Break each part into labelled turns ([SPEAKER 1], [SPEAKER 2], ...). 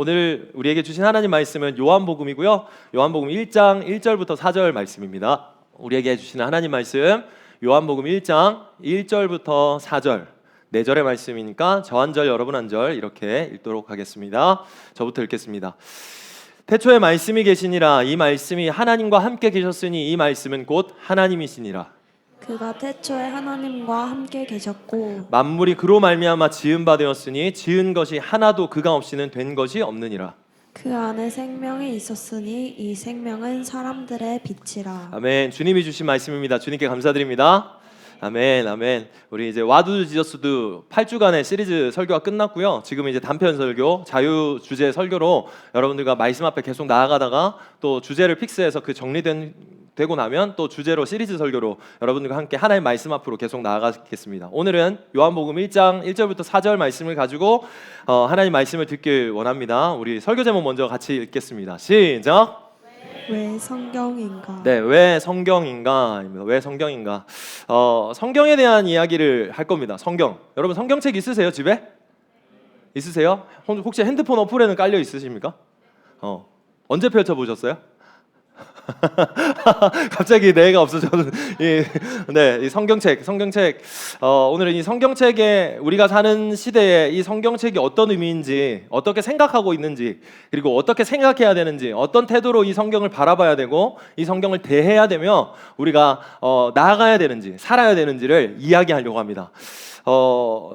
[SPEAKER 1] 오늘 우리에게 주신 하나님 말씀은 요한복음이고요. 요한복음 1장 1절부터 4절 말씀입니다. 우리에게 주시는 하나님 말씀 요한복음 1장 1절부터 4절 4절의 말씀이니까 저 한 절 여러분 한 절 이렇게 읽도록 하겠습니다. 저부터 읽겠습니다. 태초에 말씀이 계시니라. 이 말씀이 하나님과 함께 계셨으니 이 말씀은 곧 하나님이시니라.
[SPEAKER 2] 그가 태초에 하나님과 함께 계셨고
[SPEAKER 1] 만물이 그로 말미암아 지은 바 되었으니 지은 것이 하나도 그가 없이는 된 것이 없느니라.
[SPEAKER 2] 그 안에 생명이 있었으니 이 생명은 사람들의 빛이라.
[SPEAKER 1] 아멘. 주님이 주신 말씀입니다. 주님께 감사드립니다. 아멘, 아멘. 우리 이제 와두 지저스도 8주간의 시리즈 설교가 끝났고요. 지금 이제 단편 설교, 자유 주제 설교로 여러분들과 말씀 앞에 계속 나아가다가 또 주제를 픽스해서 그 되고 나면 또 주제로 시리즈 설교로 여러분들과 함께 하나님 말씀 앞으로 계속 나아가겠습니다. 오늘은 요한복음 1장 1절부터 4절 말씀을 가지고 하나님 말씀을 듣길 원합니다. 우리 설교 제목 먼저 같이 읽겠습니다. 시작.
[SPEAKER 2] 왜 성경인가?
[SPEAKER 1] 네, 왜 성경인가입니다. 왜 성경인가? 성경에 대한 이야기를 할 겁니다. 성경. 여러분 성경책 있으세요? 집에? 있으세요? 혹시 핸드폰 어플에는 깔려 있으십니까? 언제 펼쳐 보셨어요? 갑자기 내가 없어졌는 이 성경책. 오늘은 이 성경책에 우리가 사는 시대에 이 성경책이 어떤 의미인지, 어떻게 생각하고 있는지, 그리고 어떻게 생각해야 되는지, 어떤 태도로 이 성경을 바라봐야 되고 이 성경을 대해야 되며 우리가 나아가야 되는지, 살아야 되는지를 이야기하려고 합니다.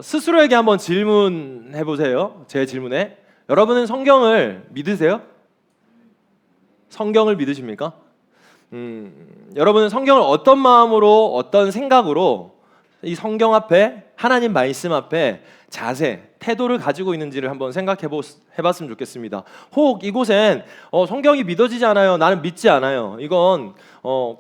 [SPEAKER 1] 스스로에게 한번 질문해 보세요. 제 질문에 여러분은 성경을 믿으세요? 성경을 믿으십니까? 여러분은 성경을 어떤 마음으로, 어떤 생각으로 이 성경 앞에, 하나님 말씀 앞에 자세, 태도를 가지고 있는지를 한번 해봤으면 좋겠습니다. 혹 이곳엔 성경이 믿어지지 않아요. 나는 믿지 않아요. 이건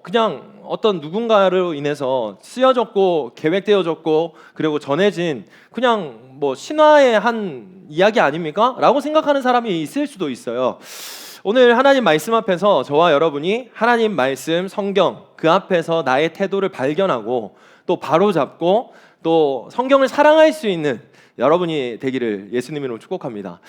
[SPEAKER 1] 그냥 어떤 누군가로 인해서 쓰여졌고 계획되어졌고 그리고 전해진 그냥 뭐 신화의 한 이야기 아닙니까? 라고 생각하는 사람이 있을 수도 있어요. 오늘 하나님 말씀 앞에서 저와 여러분이 하나님 말씀, 성경 그 앞에서 나의 태도를 발견하고 또 바로잡고 또 성경을 사랑할 수 있는 여러분이 되기를 예수님 이름으로 축복합니다.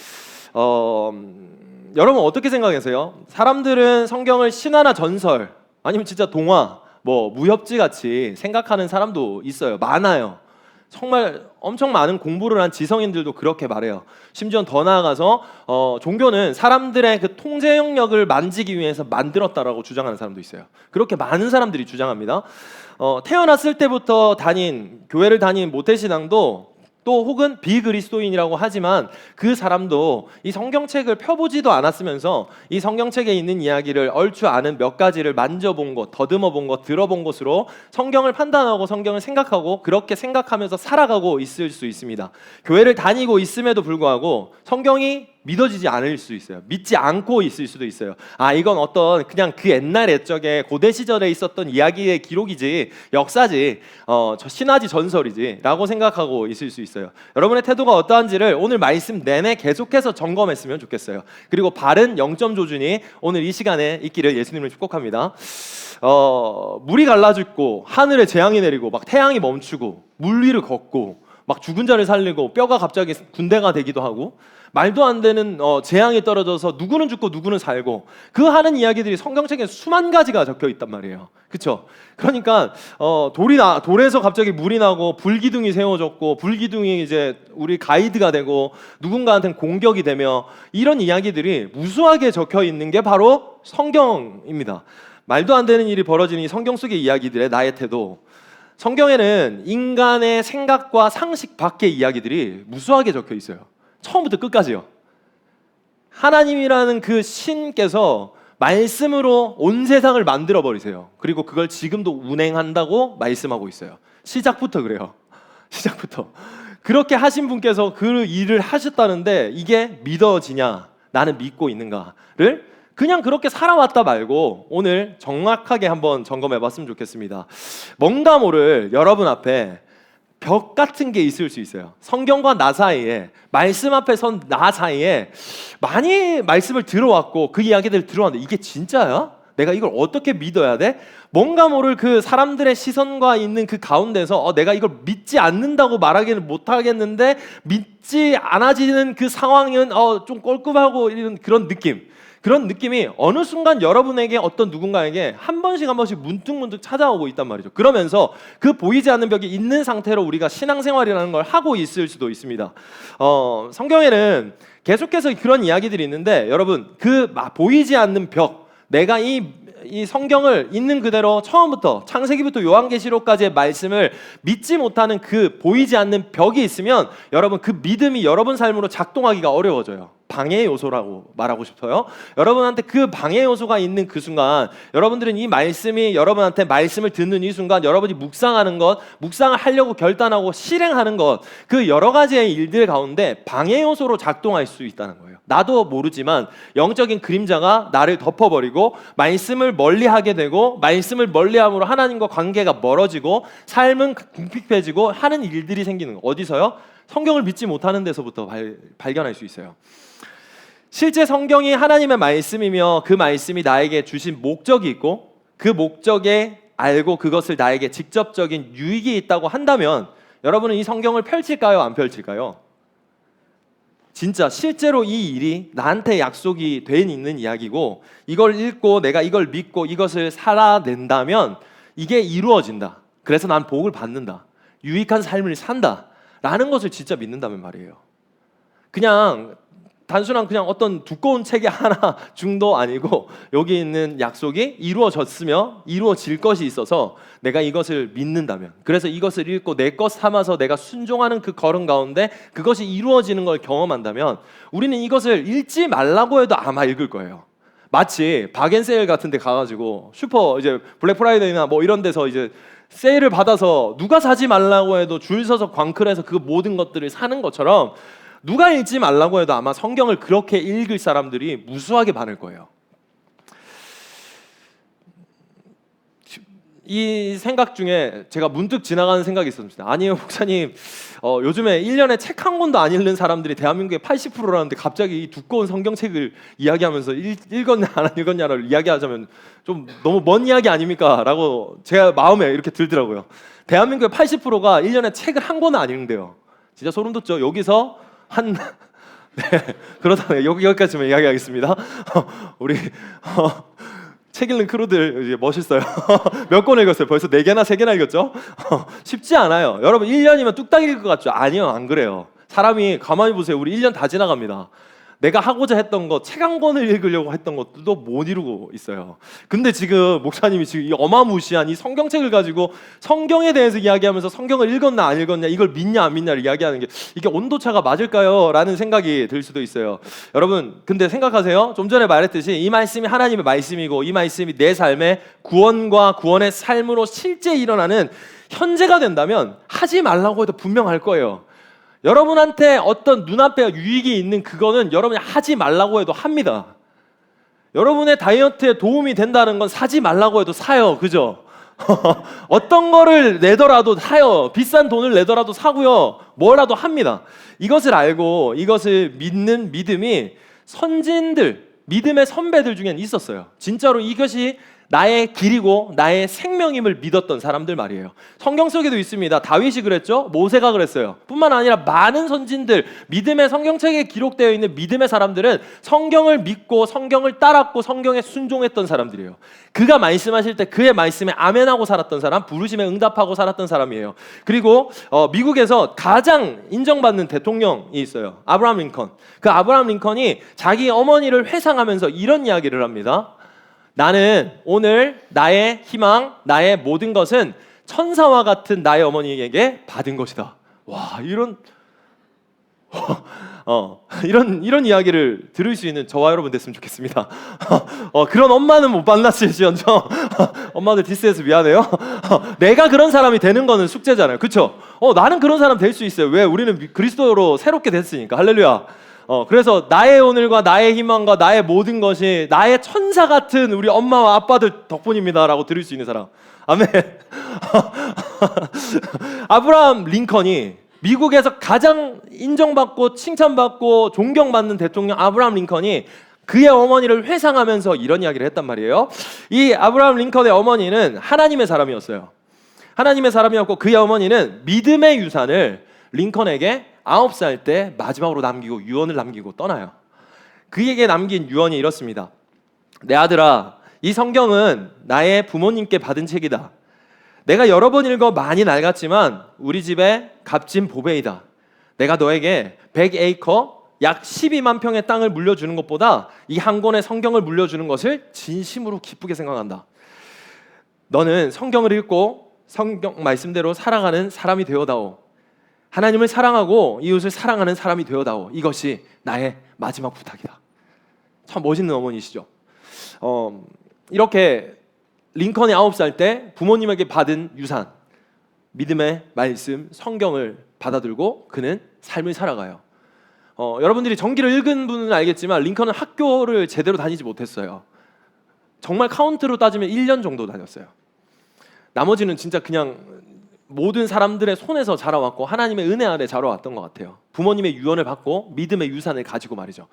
[SPEAKER 1] 여러분 어떻게 생각하세요? 사람들은 성경을 신화나 전설 아니면 진짜 동화, 뭐 무협지 같이 생각하는 사람도 있어요. 많아요. 정말 엄청 많은 공부를 한 지성인들도 그렇게 말해요. 심지어 더 나아가서 종교는 사람들의 그 통제 영역을 만지기 위해서 만들었다라고 주장하는 사람도 있어요. 그렇게 많은 사람들이 주장합니다. 태어났을 때부터 교회를 다닌 모태신앙도 또 혹은 비그리스도인이라고 하지만 그 사람도 이 성경책을 펴보지도 않았으면서 이 성경책에 있는 이야기를 얼추 아는 몇 가지를 만져본 것, 더듬어 본 것, 들어본 것으로 성경을 판단하고 성경을 생각하고 그렇게 생각하면서 살아가고 있을 수 있습니다. 교회를 다니고 있음에도 불구하고 성경이 믿어지지 않을 수 있어요. 믿지 않고 있을 수도 있어요. 이건 어떤 그냥 그 옛날 옛적에 고대 시절에 있었던 이야기의 기록이지, 역사지, 신화지, 전설이지 라고 생각하고 있을 수 있어요. 여러분의 태도가 어떠한지를 오늘 말씀 내내 계속해서 점검했으면 좋겠어요. 그리고 바른 영점 조준이 오늘 이 시간에 있기를 예수님을 축복합니다. 물이 갈라지고 하늘에 재앙이 내리고 막 태양이 멈추고 물 위를 걷고 막 죽은 자를 살리고 뼈가 갑자기 군대가 되기도 하고 말도 안 되는 재앙이 떨어져서 누구는 죽고 누구는 살고 그 하는 이야기들이 성경책에 수만 가지가 적혀 있단 말이에요. 그렇죠? 그러니까 돌에서 갑자기 물이 나고 불기둥이 세워졌고 불기둥이 이제 우리 가이드가 되고 누군가한테는 공격이 되며 이런 이야기들이 무수하게 적혀 있는 게 바로 성경입니다. 말도 안 되는 일이 벌어지는 이 성경 속의 이야기들의 나의 태도, 성경에는 인간의 생각과 상식 밖의 이야기들이 무수하게 적혀 있어요. 처음부터 끝까지요. 하나님이라는 그 신께서 말씀으로 온 세상을 만들어 버리세요. 그리고 그걸 지금도 운행한다고 말씀하고 있어요. 시작부터 그래요. 시작부터 그렇게 하신 분께서 그 일을 하셨다는데 이게 믿어지냐, 나는 믿고 있는가를 그냥 그렇게 살아왔다 말고 오늘 정확하게 한번 점검해 봤으면 좋겠습니다. 뭔가 모를 여러분 앞에 벽 같은 게 있을 수 있어요. 성경과 나 사이에, 말씀 앞에 선 나 사이에 많이 말씀을 들어왔고 그 이야기들을 들어왔는데 이게 진짜야? 내가 이걸 어떻게 믿어야 돼? 뭔가 모를 그 사람들의 시선과 있는 그 가운데서 내가 이걸 믿지 않는다고 말하기는 못하겠는데 믿지 않아지는 그 상황은 좀 껄끄하고 이런 그런 느낌이 어느 순간 여러분에게 어떤 누군가에게 한 번씩 문득문득 찾아오고 있단 말이죠. 그러면서 그 보이지 않는 벽이 있는 상태로 우리가 신앙생활이라는 걸 하고 있을 수도 있습니다. 성경에는 계속해서 그런 이야기들이 있는데 여러분 그 보이지 않는 벽, 내가 이 성경을 있는 그대로 처음부터 창세기부터 요한계시록까지의 말씀을 믿지 못하는 그 보이지 않는 벽이 있으면 여러분 그 믿음이 여러분 삶으로 작동하기가 어려워져요. 방해 요소라고 말하고 싶어요. 여러분한테 그 방해 요소가 있는 그 순간 여러분들은 이 말씀이 여러분한테 말씀을 듣는 이 순간 여러분이 묵상하는 것, 묵상을 하려고 결단하고 실행하는 것, 그 여러 가지의 일들 가운데 방해 요소로 작동할 수 있다는 거예요. 나도 모르지만 영적인 그림자가 나를 덮어버리고 말씀을 멀리하게 되고 말씀을 멀리함으로 하나님과 관계가 멀어지고 삶은 궁핍해지고 하는 일들이 생기는 거. 어디서요? 성경을 믿지 못하는 데서부터 발견할 수 있어요. 실제 성경이 하나님의 말씀이며 그 말씀이 나에게 주신 목적이 있고 그 목적에 알고 그것을 나에게 직접적인 유익이 있다고 한다면 여러분은 이 성경을 펼칠까요? 안 펼칠까요? 진짜 실제로 이 일이 나한테 약속이 돼 있는 이야기고 이걸 읽고 내가 이걸 믿고 이것을 살아낸다면 이게 이루어진다. 그래서 난 복을 받는다. 유익한 삶을 산다. 라는 것을 진짜 믿는다면 말이에요. 그냥 단순한 그냥 어떤 두꺼운 책이 하나 중도 아니고 여기 있는 약속이 이루어졌으며 이루어질 것이 있어서 내가 이것을 믿는다면, 그래서 이것을 읽고 내 것 삼아서 내가 순종하는 그 걸음 가운데 그것이 이루어지는 걸 경험한다면 우리는 이것을 읽지 말라고 해도 아마 읽을 거예요. 마치 박앤세일 같은 데 가가지고 슈퍼 이제 블랙 프라이데이나 뭐 이런 데서 이제 세일을 받아서 누가 사지 말라고 해도 줄 서서 광클해서 그 모든 것들을 사는 것처럼 누가 읽지 말라고 해도 아마 성경을 그렇게 읽을 사람들이 무수하게 많을 거예요. 이 생각 중에 제가 문득 지나가는 생각이 있었습니다. 아니요 목사님, 요즘에 1년에 책 한 권도 안 읽는 사람들이 대한민국의 80%라는데 갑자기 이 두꺼운 성경책을 이야기하면서 읽었냐 안 읽었냐를 이야기하자면 좀 너무 먼 이야기 아닙니까? 라고 제 마음에 이렇게 들더라고요. 대한민국의 80%가 1년에 책을 한 권은 안 읽는데요. 진짜 소름 돋죠? 여기서 네, 그렇다면 여기까지만 이야기하겠습니다. 우리 책 읽는 크루들 이제 멋있어요. 몇 권 읽었어요? 벌써 4개나 3개나 읽었죠? 쉽지 않아요. 여러분 1년이면 뚝딱 읽을 것 같죠? 아니요, 안 그래요. 사람이 가만히 보세요. 우리 1년 다 지나갑니다. 내가 하고자 했던 것, 책 한 권을 읽으려고 했던 것도 못 이루고 있어요. 근데 지금 목사님이 지금 이 어마무시한 이 성경책을 가지고 성경에 대해서 이야기하면서 성경을 읽었나 안 읽었냐, 이걸 믿냐 안 믿냐를 이야기하는 게 이게 온도차가 맞을까요? 라는 생각이 들 수도 있어요. 여러분 근데 생각하세요. 좀 전에 말했듯이 이 말씀이 하나님의 말씀이고 이 말씀이 내 삶의 구원과 구원의 삶으로 실제 일어나는 현재가 된다면 하지 말라고 해도 분명할 거예요. 여러분한테 어떤 눈앞에 유익이 있는 그거는 여러분이 하지 말라고 해도 합니다. 여러분의 다이어트에 도움이 된다는 건 사지 말라고 해도 사요. 그죠? 어떤 거를 내더라도 사요. 비싼 돈을 내더라도 사고요. 뭐라도 합니다. 이것을 알고 이것을 믿는 믿음이 선진들, 믿음의 선배들 중엔 있었어요. 진짜로 이것이 나의 길이고 나의 생명임을 믿었던 사람들 말이에요. 성경 속에도 있습니다. 다윗이 그랬죠. 모세가 그랬어요. 뿐만 아니라 많은 선진들, 믿음의 성경책에 기록되어 있는 믿음의 사람들은 성경을 믿고 성경을 따랐고 성경에 순종했던 사람들이에요. 그가 말씀하실 때 그의 말씀에 아멘하고 살았던 사람, 부르심에 응답하고 살았던 사람이에요. 그리고 미국에서 가장 인정받는 대통령이 있어요. 아브라함 링컨. 그 아브라함 링컨이 자기 어머니를 회상하면서 이런 이야기를 합니다. 나는 오늘 나의 희망, 나의 모든 것은 천사와 같은 나의 어머니에게 받은 것이다. 와, 이런 이야기를 들을 수 있는 저와 여러분 됐으면 좋겠습니다. 그런 엄마는 못 만났을지언정 엄마들 디스해서 미안해요. 내가 그런 사람이 되는 거는 숙제잖아요. 그렇죠? 나는 그런 사람 될 수 있어요. 왜? 우리는 그리스도로 새롭게 됐으니까. 할렐루야. 그래서 나의 오늘과 나의 희망과 나의 모든 것이 나의 천사 같은 우리 엄마와 아빠들 덕분입니다라고 들을 수 있는 사람. 아멘. 아브라함 링컨이 미국에서 가장 인정받고 칭찬받고 존경받는 대통령 아브라함 링컨이 그의 어머니를 회상하면서 이런 이야기를 했단 말이에요. 이 아브라함 링컨의 어머니는 하나님의 사람이었어요. 하나님의 사람이었고 그의 어머니는 믿음의 유산을 링컨에게 9살 때 마지막으로 남기고 유언을 남기고 떠나요. 그에게 남긴 유언이 이렇습니다. 내 아들아, 이 성경은 나의 부모님께 받은 책이다. 내가 여러 번 읽어 많이 낡았지만 우리 집의 값진 보배이다. 내가 너에게 100에이커 약 12만 평의 땅을 물려주는 것보다 이 한 권의 성경을 물려주는 것을 진심으로 기쁘게 생각한다. 너는 성경을 읽고 성경 말씀대로 살아가는 사람이 되어다오. 하나님을 사랑하고 이웃을 사랑하는 사람이 되어다오. 이것이 나의 마지막 부탁이다. 참 멋있는 어머니시죠. 이렇게 링컨이 9살 때 부모님에게 받은 유산, 믿음의 말씀, 성경을 받아들고 그는 삶을 살아가요. 여러분들이 전기를 읽은 분은 알겠지만 링컨은 학교를 제대로 다니지 못했어요. 정말 카운트로 따지면 1년 정도 다녔어요. 나머지는 진짜 그냥 모든 사람들의 손에서 자라왔고 하나님의 은혜 아래 자라왔던 것 같아요. 부모님의 유언을 받고 믿음의 유산을 가지고 말이죠.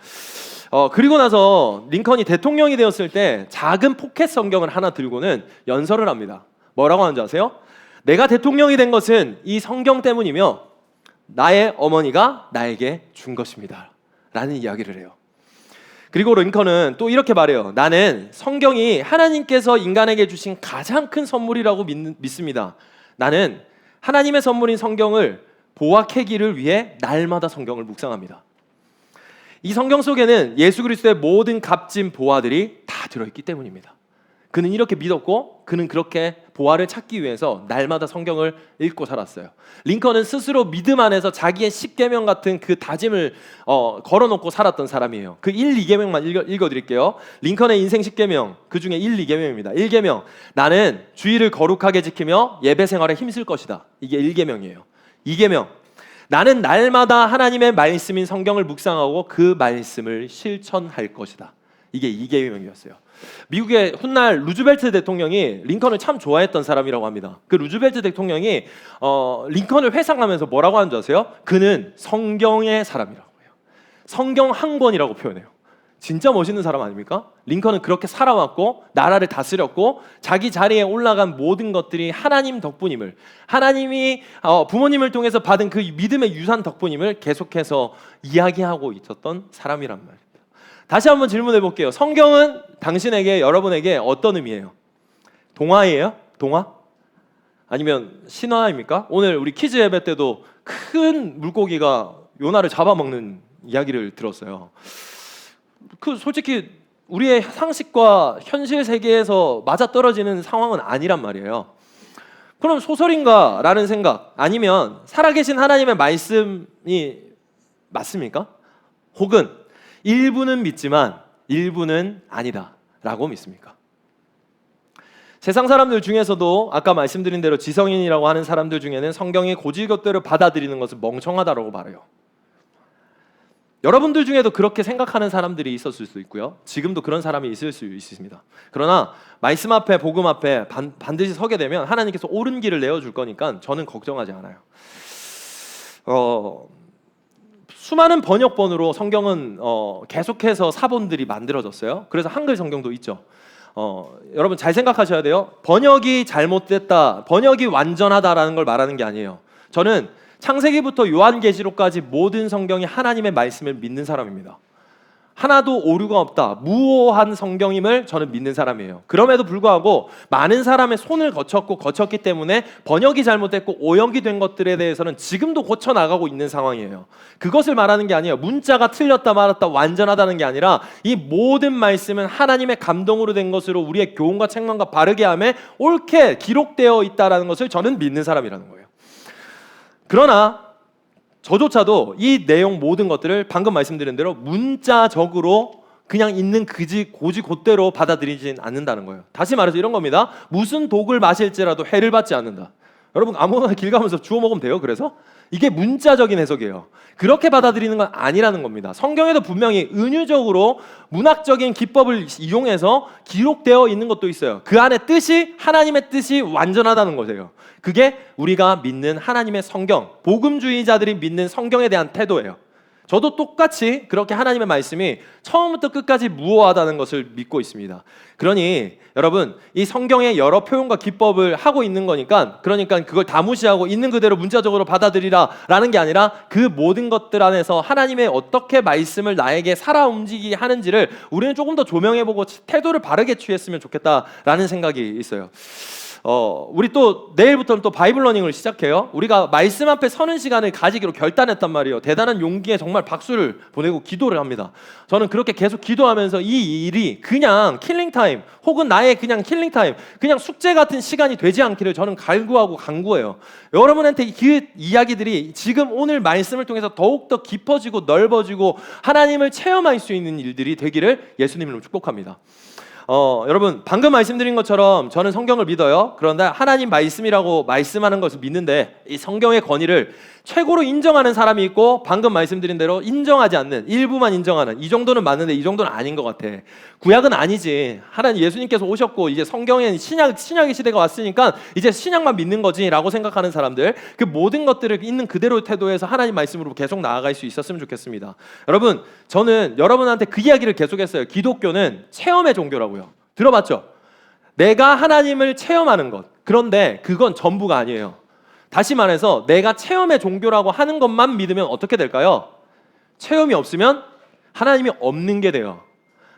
[SPEAKER 1] 그리고 나서 링컨이 대통령이 되었을 때 작은 포켓 성경을 하나 들고는 연설을 합니다. 뭐라고 하는지 아세요? 내가 대통령이 된 것은 이 성경 때문이며 나의 어머니가 나에게 준 것입니다. 라는 이야기를 해요. 그리고 링컨은 또 이렇게 말해요. 나는 성경이 하나님께서 인간에게 주신 가장 큰 선물이라고 믿습니다. 나는 하나님의 선물인 성경을 보아 캐기를 위해 날마다 성경을 묵상합니다. 이 성경 속에는 예수 그리스도의 모든 값진 보화들이 다 들어있기 때문입니다. 그는 이렇게 믿었고 그는 그렇게 보화를 찾기 위해서 날마다 성경을 읽고 살았어요. 링컨은 스스로 믿음 안에서 자기의 10계명 같은 그 다짐을 걸어놓고 살았던 사람이에요. 그 1, 2계명만 읽어드릴게요. 링컨의 인생 10계명, 그 중에 1, 2계명입니다. 1계명, 나는 주의를 거룩하게 지키며 예배 생활에 힘쓸 것이다. 이게 1계명이에요. 2계명, 나는 날마다 하나님의 말씀인 성경을 묵상하고 그 말씀을 실천할 것이다. 이게 2계명이었어요. 미국의 훗날 루즈벨트 대통령이 링컨을 참 좋아했던 사람이라고 합니다. 그 루즈벨트 대통령이 링컨을 회상하면서 뭐라고 하는 줄 아세요? 그는 성경의 사람이라고 해요. 성경 한 권이라고 표현해요. 진짜 멋있는 사람 아닙니까? 링컨은 그렇게 살아왔고 나라를 다스렸고 자기 자리에 올라간 모든 것들이 하나님 덕분임을, 하나님이 부모님을 통해서 받은 그 믿음의 유산 덕분임을 계속해서 이야기하고 있었던 사람이란 말이에요. 다시 한번 질문해 볼게요. 성경은 당신에게, 여러분에게 어떤 의미예요? 동화예요? 동화? 아니면 신화입니까? 오늘 우리 키즈 예배 때도 큰 물고기가 요나를 잡아먹는 이야기를 들었어요. 그 솔직히 우리의 상식과 현실 세계에서 맞아떨어지는 상황은 아니란 말이에요. 그럼 소설인가? 라는 생각, 아니면 살아계신 하나님의 말씀이 맞습니까? 혹은 일부는 믿지만 일부는 아니다 라고 믿습니까? 세상 사람들 중에서도 아까 말씀드린 대로 지성인이라고 하는 사람들 중에는 성경의 고질것대로 받아들이는 것을 멍청하다라고 말해요. 여러분들 중에도 그렇게 생각하는 사람들이 있었을 수 있고요. 지금도 그런 사람이 있을 수 있습니다. 그러나 말씀 앞에, 복음 앞에 반드시 서게 되면 하나님께서 옳은 길을 내어줄 거니까 저는 걱정하지 않아요. 수많은 번역본으로 성경은 계속해서 사본들이 만들어졌어요. 그래서 한글 성경도 있죠. 여러분 잘 생각하셔야 돼요. 번역이 잘못됐다, 번역이 완전하다라는 걸 말하는 게 아니에요. 저는 창세기부터 요한계시록까지 모든 성경이 하나님의 말씀을 믿는 사람입니다. 하나도 오류가 없다, 무오한 성경임을 저는 믿는 사람이에요. 그럼에도 불구하고 많은 사람의 손을 거쳤기 때문에 번역이 잘못됐고 오역이 된 것들에 대해서는 지금도 고쳐나가고 있는 상황이에요. 그것을 말하는 게 아니에요. 문자가 틀렸다 말았다 완전하다는 게 아니라 이 모든 말씀은 하나님의 감동으로 된 것으로 우리의 교훈과 책망과 바르게 함에 옳게 기록되어 있다는 것을 저는 믿는 사람이라는 거예요. 그러나 저조차도 이 내용 모든 것들을 방금 말씀드린 대로 문자적으로 그냥 있는 고지 곧대로 받아들이진 않는다는 거예요. 다시 말해서 이런 겁니다. 무슨 독을 마실지라도 해를 받지 않는다. 여러분 아무거나 길 가면서 주워 먹으면 돼요. 그래서 이게 문자적인 해석이에요. 그렇게 받아들이는 건 아니라는 겁니다. 성경에도 분명히 은유적으로 문학적인 기법을 이용해서 기록되어 있는 것도 있어요. 그 안에 뜻이, 하나님의 뜻이 완전하다는 거예요. 그게 우리가 믿는 하나님의 성경, 복음주의자들이 믿는 성경에 대한 태도예요. 저도 똑같이 그렇게 하나님의 말씀이 처음부터 끝까지 무오하다는 것을 믿고 있습니다. 그러니 여러분, 이 성경의 여러 표현과 기법을 하고 있는 거니까, 그러니까 그걸 다 무시하고 있는 그대로 문자적으로 받아들이라라는 게 아니라 그 모든 것들 안에서 하나님의 어떻게 말씀을 나에게 살아 움직이게 하는지를 우리는 조금 더 조명해보고 태도를 바르게 취했으면 좋겠다라는 생각이 있어요. 우리 또 내일부터는 또 바이블 러닝을 시작해요. 우리가 말씀 앞에 서는 시간을 가지기로 결단했단 말이에요. 대단한 용기에 정말 박수를 보내고 기도를 합니다. 저는 그렇게 계속 기도하면서 이 일이 그냥 킬링타임 혹은 나의 그냥 킬링타임, 그냥 숙제 같은 시간이 되지 않기를 저는 갈구하고 간구해요. 여러분한테 그 이야기들이 지금 오늘 말씀을 통해서 더욱더 깊어지고 넓어지고 하나님을 체험할 수 있는 일들이 되기를 예수님으로 축복합니다. 여러분, 방금 말씀드린 것처럼 저는 성경을 믿어요. 그런데 하나님 말씀이라고 말씀하는 것을 믿는데, 이 성경의 권위를 최고로 인정하는 사람이 있고, 방금 말씀드린 대로 인정하지 않는, 일부만 인정하는, 이 정도는 맞는데 이 정도는 아닌 것 같아. 구약은 아니지. 하나님 예수님께서 오셨고 이제 성경엔 신약의 시대가 왔으니까 이제 신약만 믿는 거지라고 생각하는 사람들, 그 모든 것들을 있는 그대로 태도에서 하나님 말씀으로 계속 나아갈 수 있었으면 좋겠습니다. 여러분, 저는 여러분한테 그 이야기를 계속했어요. 기독교는 체험의 종교라고요. 들어봤죠? 내가 하나님을 체험하는 것. 그런데 그건 전부가 아니에요. 다시 말해서 내가 체험의 종교라고 하는 것만 믿으면 어떻게 될까요? 체험이 없으면 하나님이 없는 게 돼요.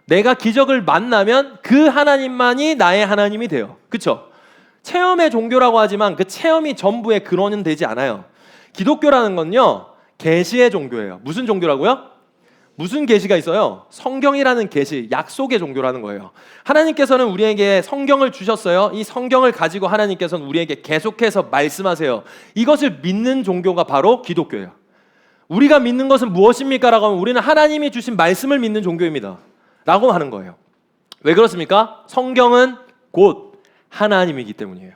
[SPEAKER 1] 내가 기적을 만나면 그 하나님만이 나의 하나님이 돼요. 그렇죠? 체험의 종교라고 하지만 그 체험이 전부의 근원은 되지 않아요. 기독교라는 건요, 계시의 종교예요. 무슨 종교라고요? 무슨 계시가 있어요? 성경이라는 계시, 약속의 종교라는 거예요. 하나님께서는 우리에게 성경을 주셨어요. 이 성경을 가지고 하나님께서는 우리에게 계속해서 말씀하세요. 이것을 믿는 종교가 바로 기독교예요. 우리가 믿는 것은 무엇입니까? 라고 하면 우리는 하나님이 주신 말씀을 믿는 종교입니다 라고 하는 거예요. 왜 그렇습니까? 성경은 곧 하나님이기 때문이에요.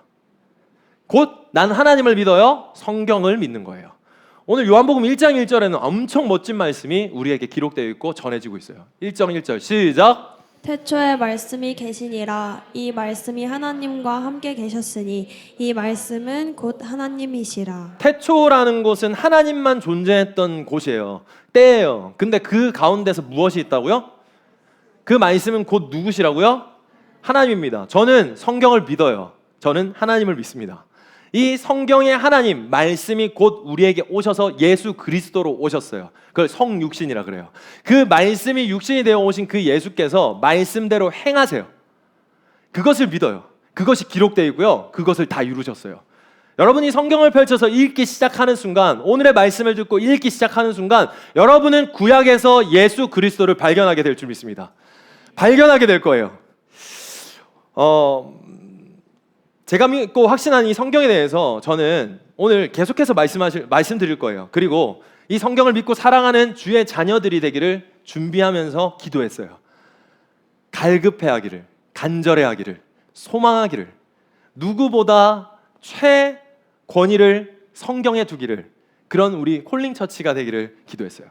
[SPEAKER 1] 곧 난 하나님을 믿어요. 성경을 믿는 거예요. 오늘 요한복음 1장 1절에는 엄청 멋진 말씀이 우리에게 기록되어 있고 전해지고 있어요. 1장 1절 시작.
[SPEAKER 2] 태초에 말씀이 계시니라. 이 말씀이 하나님과 함께 계셨으니 이 말씀은 곧 하나님이시라.
[SPEAKER 1] 태초라는 곳은 하나님만 존재했던 곳이에요. 때예요. 근데 그 가운데서 무엇이 있다고요? 그 말씀은 곧 누구시라고요? 하나님입니다. 저는 성경을 믿어요. 저는 하나님을 믿습니다. 이 성경의 하나님, 말씀이 곧 우리에게 오셔서 예수 그리스도로 오셨어요. 그걸 성육신이라 그래요. 그 말씀이 육신이 되어 오신 그 예수께서 말씀대로 행하세요. 그것을 믿어요. 그것이 기록되어 있고요. 그것을 다 이루셨어요. 여러분이 성경을 펼쳐서 읽기 시작하는 순간, 오늘의 말씀을 듣고 읽기 시작하는 순간, 여러분은 구약에서 예수 그리스도를 발견하게 될 줄 믿습니다. 발견하게 될 거예요. 제가 믿고 확신한 이 성경에 대해서 저는 오늘 계속해서 말씀드릴 거예요. 그리고 이 성경을 믿고 사랑하는 주의 자녀들이 되기를 준비하면서 기도했어요. 갈급해하기를, 간절해하기를, 소망하기를, 누구보다 최권위를 성경에 두기를, 그런 우리 콜링 처치가 되기를 기도했어요.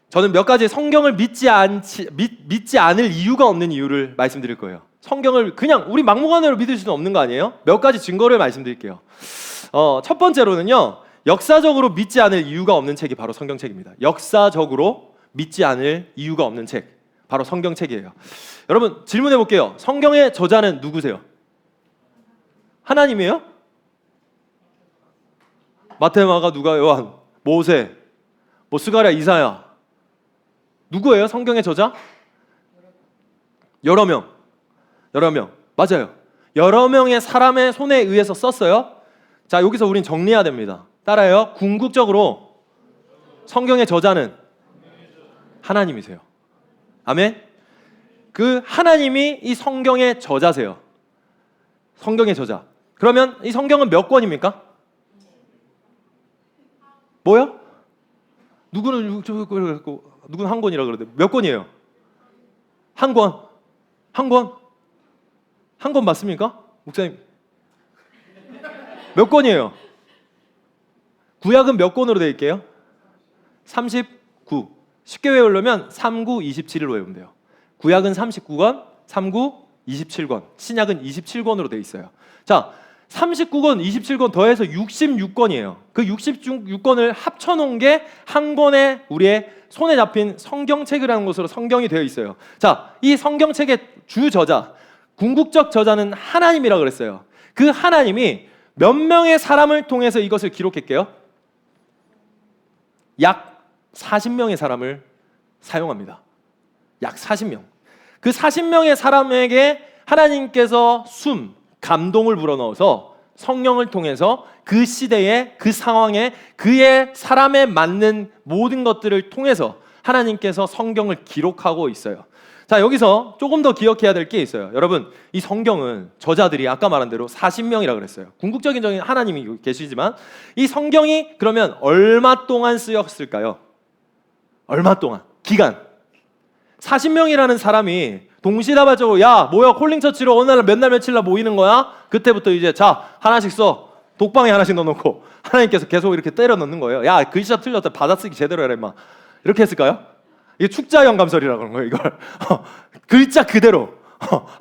[SPEAKER 1] 저는 몇 가지 성경을 믿지 않을 이유가 없는 이유를 말씀드릴 거예요. 성경을 그냥 우리 막무가내로 믿을 수는 없는 거 아니에요? 몇 가지 증거를 말씀드릴게요. 첫 번째로는요, 역사적으로 믿지 않을 이유가 없는 책이 바로 성경책입니다. 역사적으로 믿지 않을 이유가 없는 책, 바로 성경책이에요. 여러분, 질문해 볼게요. 성경의 저자는 누구세요? 하나님이에요? 마태마가, 누가, 요한, 모세, 스가랴, 이사야, 누구예요? 성경의 저자? 여러 명. 맞아요. 여러 명의 사람의 손에 의해서 썼어요. 자, 여기서 우린 정리해야 됩니다. 따라요. 궁극적으로 성경의 저자는 하나님이세요. 아멘. 그 하나님이 이 성경의 저자세요. 성경의 저자. 그러면 이 성경은 몇 권입니까? 뭐요? 누구는 한 권이라 그러는데 몇 권이에요? 한 권. 한 권 맞습니까? 목사님 몇 권이에요? 구약은 몇 권으로 되어 있게요? 39. 쉽게 외우려면 39, 27로 외우면 돼요. 구약은 39권, 39, 27권, 신약은 27권으로 되어 있어요. 자, 39권, 27권 더해서 66권이에요. 그 66권을 합쳐놓은 게 한 권의 우리의 손에 잡힌 성경책이라는 것으로 성경이 되어 있어요. 자, 이 성경책의 주 저자, 궁극적 저자는 하나님이라고 그랬어요. 그 하나님이 몇 명의 사람을 통해서 이것을 기록했게요? 약 40명의 사람을 사용합니다. 약 40명. 그 40명의 사람에게 하나님께서 감동을 불어넣어서 성령을 통해서 그 시대에, 그 상황에, 그의 사람에 맞는 모든 것들을 통해서 하나님께서 성경을 기록하고 있어요. 자, 여기서 조금 더 기억해야 될 게 있어요. 여러분, 이 성경은 저자들이 아까 말한 대로 40명이라고 그랬어요. 궁극적인 적인 하나님이 계시지만 이 성경이 그러면 얼마 동안 쓰였을까요? 얼마 동안? 기간. 40명이라는 사람이 동시다발적으로 야 뭐야 콜링처치로 어느 날 몇 날 며칠 날 모이는 거야? 그때부터 이제 자 하나씩 써. 독방에 하나씩 넣어놓고 하나님께서 계속 이렇게 때려 넣는 거예요. 야 글자 틀렸다 받아쓰기 제대로 해라 임마. 이렇게 했을까요? 이게 축자 영감설이라고 그러는 거예요 이걸. 글자 그대로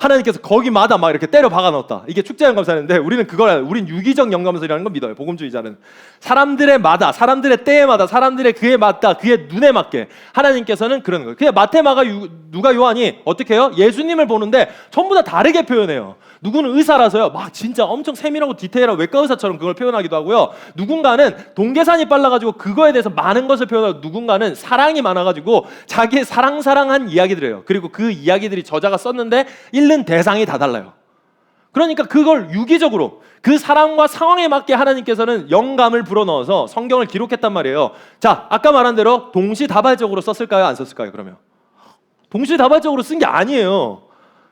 [SPEAKER 1] 하나님께서 거기마다 막 이렇게 때려 박아 넣었다. 이게 축자 영감설인데 우린 유기적 영감설이라는 걸 믿어요. 복음주의자는 사람들의 마다, 사람들의 때에마다, 사람들의 그에 맞다, 그의 눈에 맞게 하나님께서는 그러는 거예요. 그게 마태마가 누가 요한이 어떻게 해요? 예수님을 보는데 전부 다 다르게 표현해요. 누구는 의사라서요 막 진짜 엄청 세밀하고 디테일한 외과 의사처럼 그걸 표현하기도 하고요. 누군가는 동계산이 빨라가지고 그거에 대해서 많은 것을 표현하고 누군가는 사랑이 많아가지고 자기의 사랑한 이야기들이에요. 그리고 그 이야기들이 저자가 썼는데 읽는 대상이 다 달라요. 그러니까 그걸 유기적으로 그 사람과 상황에 맞게 하나님께서는 영감을 불어넣어서 성경을 기록했단 말이에요. 자, 아까 말한 대로 동시다발적으로 썼을까요? 안 썼을까요? 그러면 동시다발적으로 쓴 게 아니에요.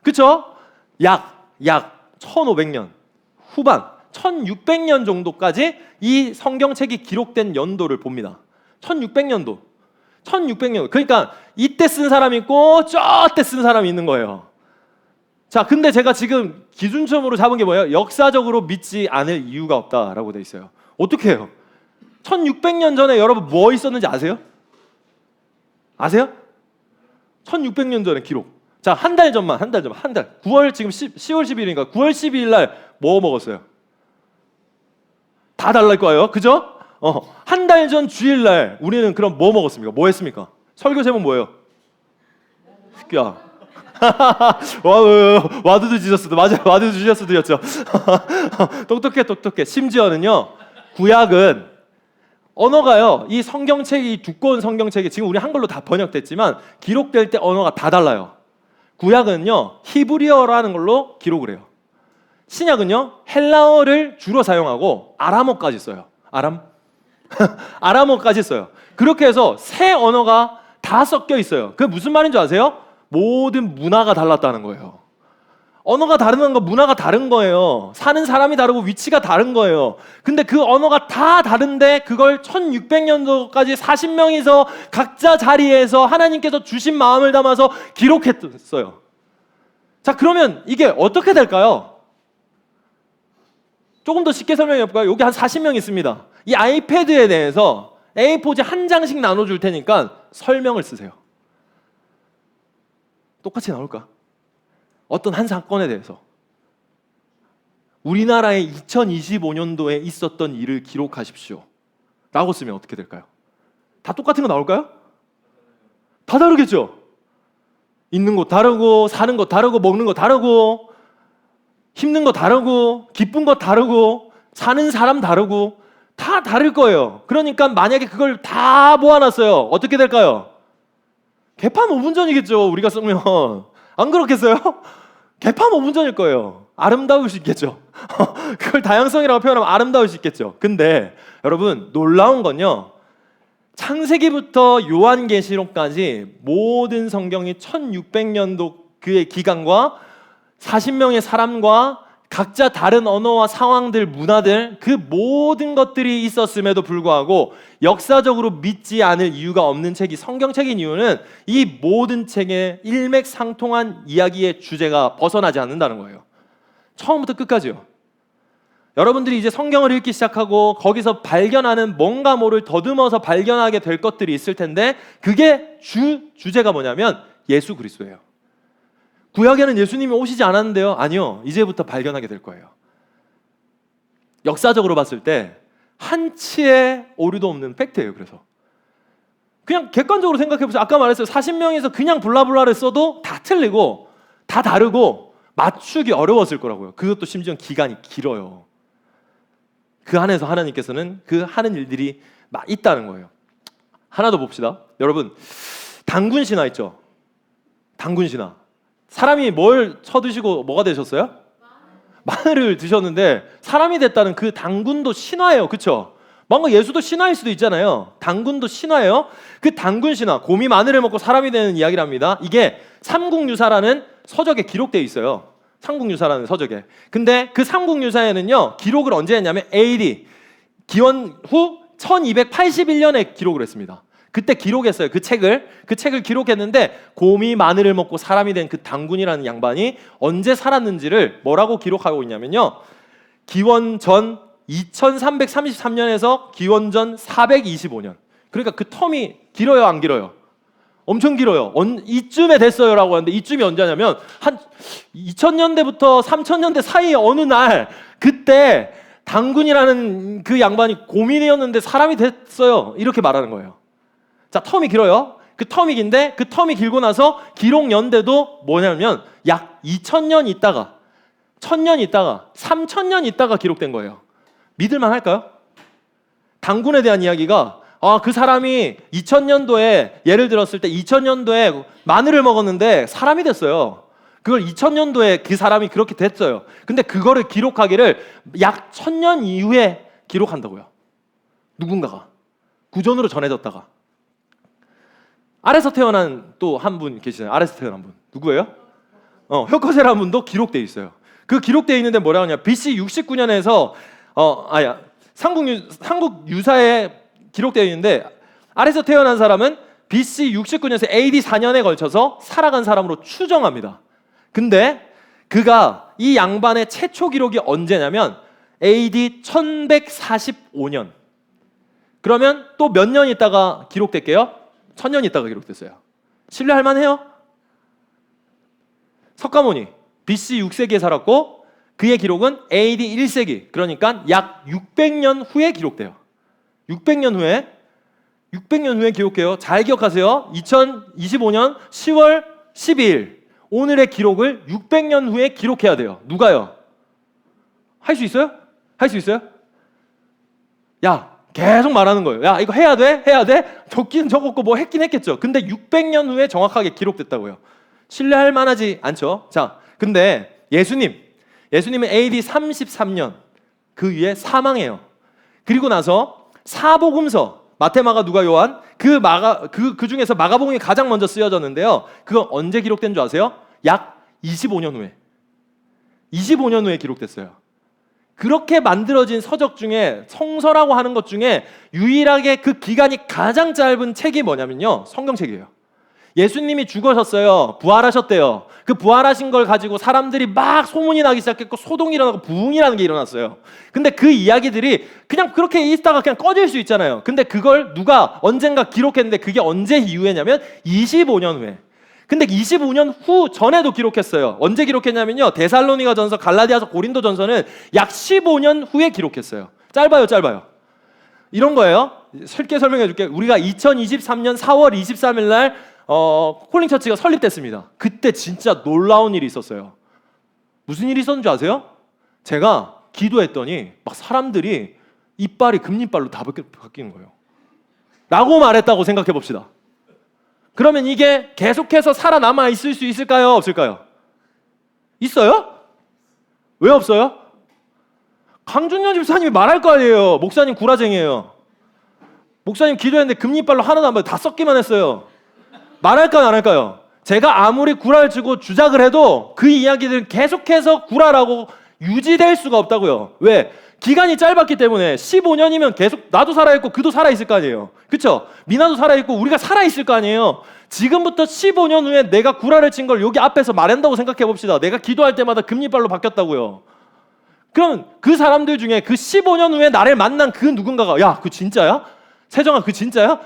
[SPEAKER 1] 그렇죠? 약 1500년 후반 1600년 정도까지 이 성경책이 기록된 연도를 봅니다. 1600년도 그러니까 이때 쓴 사람이 있고 저때 쓴 사람이 있는 거예요. 자, 근데 제가 지금 기준점으로 잡은 게 뭐예요? 역사적으로 믿지 않을 이유가 없다라고 돼 있어요. 어떻게 해요? 1600년 전에 여러분 뭐 있었는지 아세요? 아세요? 1600년 전에 기록. 자, 한 달. 9월 지금 10월 10일이니까 9월 12일 날 뭐 먹었어요? 다 달랄 거예요. 그죠? 한 달 전 주일 날 우리는 그럼 뭐 먹었습니까? 뭐 했습니까? 설교 제목 뭐예요? 야. 와드드 지저스도 맞아요. 와드드 지저스도였죠. 똑똑해. 심지어는요. 구약은 언어가요. 이 성경책이 이 두꺼운 성경책이 지금 우리 한글로 다 번역됐지만 기록될 때 언어가 다 달라요. 구약은요. 히브리어라는 걸로 기록을 해요. 신약은요. 헬라어를 주로 사용하고 아람어까지 써요. 아람어까지 써요. 그렇게 해서 세 언어가 다 섞여 있어요. 그게 무슨 말인 줄 아세요? 모든 문화가 달랐다는 거예요. 언어가 다른 건 문화가 다른 거예요. 사는 사람이 다르고 위치가 다른 거예요. 근데 그 언어가 다 다른데 그걸 1600년도까지 40명이서 각자 자리에서 하나님께서 주신 마음을 담아서 기록했어요. 자, 그러면 이게 어떻게 될까요? 조금 더 쉽게 설명해 볼까요? 여기 한 40명 있습니다. 이 아이패드에 대해서 A4지 한 장씩 나눠줄 테니까 설명을 쓰세요. 똑같이 나올까? 어떤 한 사건에 대해서 우리나라의 2025년도에 있었던 일을 기록하십시오 라고 쓰면 어떻게 될까요? 다 똑같은 거 나올까요? 다 다르겠죠? 있는 거 다르고 사는 거 다르고 먹는 거 다르고 힘든 거 다르고 기쁜 거 다르고 사는 사람 다르고 다 다를 거예요. 그러니까 만약에 그걸 다 모아놨어요. 어떻게 될까요? 개판 5분 전이겠죠. 우리가 쓰면 안 그렇겠어요? 개판 5분 전일 거예요. 아름다울 수 있겠죠. 그걸 다양성이라고 표현하면 아름다울 수 있겠죠. 근데 여러분 놀라운 건요. 창세기부터 요한계시록까지 모든 성경이 1600년도 그의 기간과 40명의 사람과 각자 다른 언어와 상황들, 문화들 그 모든 것들이 있었음에도 불구하고 역사적으로 믿지 않을 이유가 없는 책이 성경책인 이유는 이 모든 책의 일맥상통한 이야기의 주제가 벗어나지 않는다는 거예요. 처음부터 끝까지요. 여러분들이 이제 성경을 읽기 시작하고 거기서 발견하는 뭔가 모를 더듬어서 발견하게 될 것들이 있을 텐데 그게 주제가 뭐냐면 예수 그리스도예요. 구약에는 예수님이 오시지 않았는데요. 아니요. 이제부터 발견하게 될 거예요. 역사적으로 봤을 때 한치의 오류도 없는 팩트예요. 그래서 그냥 객관적으로 생각해 보세요. 아까 말했어요. 40명에서 그냥 블라블라를 써도 다 틀리고 다 다르고 맞추기 어려웠을 거라고요. 그것도 심지어 기간이 길어요. 그 안에서 하나님께서는 그 하는 일들이 있다는 거예요. 하나 더 봅시다. 여러분, 당군 신화 있죠? 당군 신화. 사람이 뭘 쳐드시고 뭐가 되셨어요? 마늘을 드셨는데 사람이 됐다는 그 당군도 신화예요. 그렇죠? 뭔가 예수도 신화일 수도 있잖아요. 당군도 신화예요. 그 당군 신화, 곰이 마늘을 먹고 사람이 되는 이야기랍니다. 이게 삼국유사라는 서적에 기록되어 있어요. 삼국유사라는 서적에. 근데 그 삼국유사에는요, 기록을 언제 했냐면 AD, 기원 후 1281년에 기록을 했습니다. 그때 기록했어요. 그 책을 기록했는데 곰이 마늘을 먹고 사람이 된 그 당군이라는 양반이 언제 살았는지를 뭐라고 기록하고 있냐면요, 기원 전 2333년에서 기원 전 425년. 그러니까 그 텀이 길어요, 안 길어요? 엄청 길어요. 이쯤에 됐어요라고 하는데 이쯤이 언제냐면 한 2000년대부터 3000년대 사이에 어느 날 그때 당군이라는 그 양반이 곰이었는데 사람이 됐어요. 이렇게 말하는 거예요. 자, 텀이 길어요. 그 텀이 긴데 그 텀이 길고 나서 기록 연대도 뭐냐면 약 2000년 있다가 1000년 있다가 3000년 있다가 기록된 거예요. 믿을만 할까요? 당군에 대한 이야기가 그 사람이 2000년도에 예를 들었을 때 2000년도에 마늘을 먹었는데 사람이 됐어요. 그걸 2000년도에 그 사람이 그렇게 됐어요. 근데 그거를 기록하기를 약 1000년 이후에 기록한다고요. 누군가가 구전으로 전해졌다가. 아래서 태어난 또 한 분 계시잖아요. 아래서 태어난 분 누구예요? 혀커세라는 분도 기록되어 있어요. 그 기록되어 있는데 뭐라고 하냐, BC 69년에서 삼국 유사에 기록되어 있는데 아래서 태어난 사람은 BC 69년에서 AD 4년에 걸쳐서 살아간 사람으로 추정합니다. 근데 그가 이 양반의 최초 기록이 언제냐면 AD 1145년. 그러면 또 몇 년 있다가 기록될게요? 1000년 있다가 기록됐어요. 신뢰할 만해요? 석가모니 BC 6세기에 살았고 그의 기록은 AD 1세기, 그러니까 약 600년 후에 기록돼요. 600년 후에 기록해요. 잘 기억하세요. 2025년 10월 12일 오늘의 기록을 600년 후에 기록해야 돼요. 누가요? 할 수 있어요? 할 수 있어요? 야, 계속 말하는 거예요. 야, 이거 해야 돼? 해야 돼? 적긴 적었고 뭐 했긴 했겠죠. 근데 600년 후에 정확하게 기록됐다고요. 신뢰할 만하지 않죠? 자, 근데 예수님은 AD 33년 그 위에 사망해요. 그리고 나서 사복음서 마태, 마가, 누가, 요한 그 중에서 마가복음이 가장 먼저 쓰여졌는데요. 그건 언제 기록된 줄 아세요? 약 25년 후에 기록됐어요. 그렇게 만들어진 서적 중에 성서라고 하는 것 중에 유일하게 그 기간이 가장 짧은 책이 뭐냐면요, 성경책이에요. 예수님이 죽으셨어요. 부활하셨대요. 그 부활하신 걸 가지고 사람들이 막 소문이 나기 시작했고 소동이 일어나고 부흥이라는 게 일어났어요. 근데 그 이야기들이 그냥 그렇게 있다가 그냥 꺼질 수 있잖아요. 근데 그걸 누가 언젠가 기록했는데 그게 언제 이후에냐면 25년 후에. 근데 25년 후 전에도 기록했어요. 언제 기록했냐면요, 데살로니가 전서, 갈라디아서, 고린도 전서는 약 15년 후에 기록했어요. 짧아요. 이런 거예요. 쉽게 설명해 줄게. 우리가 2023년 4월 23일 날 콜링처치가 설립됐습니다. 그때 진짜 놀라운 일이 있었어요. 무슨 일이 있었는지 아세요? 제가 기도했더니 막 사람들이 이빨이 금리빨로 다 바뀌는 거예요. 라고 말했다고 생각해 봅시다. 그러면 이게 계속해서 살아남아 있을 수 있을까요? 없을까요? 있어요? 왜 없어요? 강준현 집사님이 말할 거 아니에요. 목사님 구라쟁이에요. 목사님 기도했는데 금리빨로 하나도 안 봐요. 다 썩기만 했어요. 말할까요, 안 할까요? 제가 아무리 구라를 치고 주작을 해도 그 이야기들은 계속해서 구라라고 유지될 수가 없다고요. 왜? 기간이 짧았기 때문에. 15년이면 계속 나도 살아있고 그도 살아있을 거 아니에요. 그쵸? 미나도 살아있고 우리가 살아있을 거 아니에요. 지금부터 15년 후에 내가 구라를 친 걸 여기 앞에서 말한다고 생각해 봅시다. 내가 기도할 때마다 금리빨로 바뀌었다고요. 그럼 그 사람들 중에 그 15년 후에 나를 만난 그 누군가가 야, 그 진짜야? 세정아, 그 진짜야?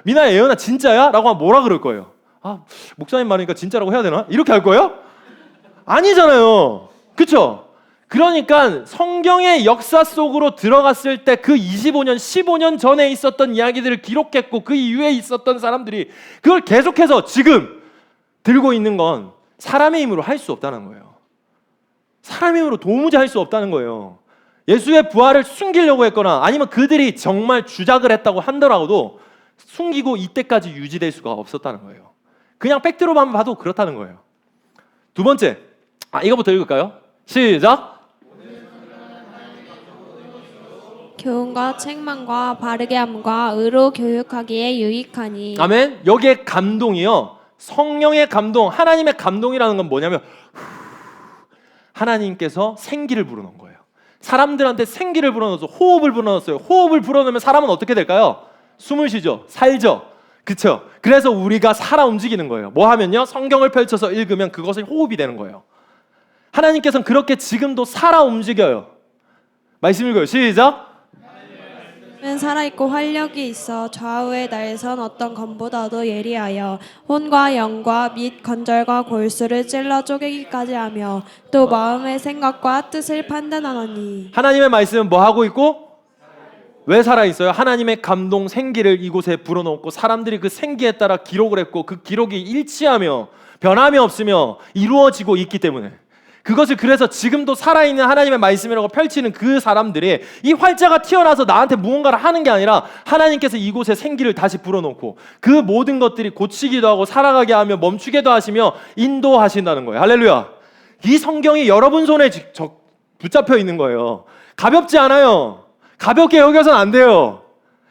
[SPEAKER 1] 미나야, 예언아, 진짜야? 라고 하면 뭐라 그럴 거예요? 목사님 말이니까 진짜라고 해야 되나? 이렇게 할 거예요? 아니잖아요. 그쵸? 그러니까 성경의 역사 속으로 들어갔을 때 그 25년, 15년 전에 있었던 이야기들을 기록했고 그 이후에 있었던 사람들이 그걸 계속해서 지금 들고 있는 건 사람의 힘으로 할 수 없다는 거예요. 사람의 힘으로 도무지 할 수 없다는 거예요. 예수의 부활을 숨기려고 했거나 아니면 그들이 정말 주작을 했다고 하더라도 숨기고 이때까지 유지될 수가 없었다는 거예요. 그냥 팩트로만 봐도 그렇다는 거예요. 두 번째, 이거부터 읽을까요? 시작!
[SPEAKER 2] 교훈과 책망과 바르게 함과 의로 교육하기에 유익하니.
[SPEAKER 1] 아멘. 여기에 감동이요. 성령의 감동, 하나님의 감동이라는 건 뭐냐면 하나님께서 생기를 불어넣은 거예요. 사람들한테 생기를 불어넣어서 호흡을 불어넣었어요. 호흡을 불어넣으면 사람은 어떻게 될까요? 숨을 쉬죠. 살죠. 그렇죠? 그래서 우리가 살아 움직이는 거예요. 뭐 하면요? 성경을 펼쳐서 읽으면 그것이 호흡이 되는 거예요. 하나님께서는 그렇게 지금도 살아 움직여요. 말씀 읽어요. 시작!
[SPEAKER 2] 은 살아있고 활력이 있어 좌우에 날선 어떤 검보다도 예리하여 혼과 영과 및 관절과 골수를 찔러 쪼개기까지 하며 또 마음의 생각과 뜻을 판단하노니.
[SPEAKER 1] 하나님의 말씀은 뭐 하고 있고? 왜 살아있어요? 하나님의 감동, 생기를 이곳에 불어넣고 사람들이 그 생기에 따라 기록을 했고 그 기록이 일치하며 변함이 없으며 이루어지고 있기 때문에 그것을 그래서 지금도 살아있는 하나님의 말씀이라고 펼치는 그 사람들이 이 활자가 튀어나와서 나한테 무언가를 하는 게 아니라 하나님께서 이곳에 생기를 다시 불어넣고 그 모든 것들이 고치기도 하고 살아가게 하며 멈추게도 하시며 인도하신다는 거예요. 할렐루야. 이 성경이 여러분 손에 붙잡혀 있는 거예요. 가볍지 않아요. 가볍게 여겨서는 안 돼요.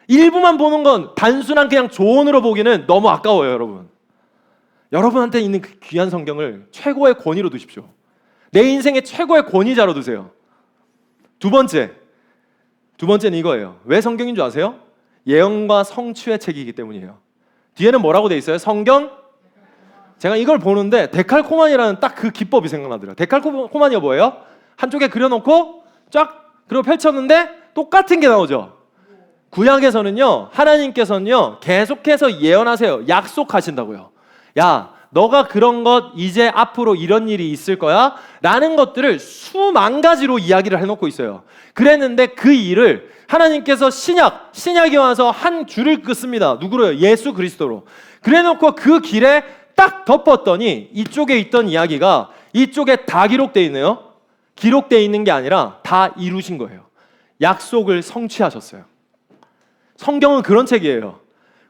[SPEAKER 1] 일부만 보는 건 단순한 그냥 조언으로 보기는 너무 아까워요, 여러분. 여러분한테 있는 그 귀한 성경을 최고의 권위로 두십시오. 내 인생의 최고의 권위자로 두세요. 두 번째는 이거예요. 왜 성경인 줄 아세요? 예언과 성취의 책이기 때문이에요. 뒤에는 뭐라고 돼 있어요? 성경? 제가 이걸 보는데 데칼코만이라는 딱 그 기법이 생각나더라고요. 데칼코만이 뭐예요? 한쪽에 그려놓고 쫙 그리고 펼쳤는데 똑같은 게 나오죠. 구약에서는요, 하나님께서는요 계속해서 예언하세요. 약속하신다고요. 야, 너가 그런 것 이제 앞으로 이런 일이 있을 거야 라는 것들을 수만 가지로 이야기를 해놓고 있어요. 그랬는데 그 일을 하나님께서 신약이 와서 한 줄을 긋습니다. 누구로요? 예수 그리스도로. 그래놓고 그 길에 딱 덮었더니 이쪽에 있던 이야기가 이쪽에 다 기록되어 있네요. 기록되어 있는 게 아니라 다 이루신 거예요. 약속을 성취하셨어요. 성경은 그런 책이에요.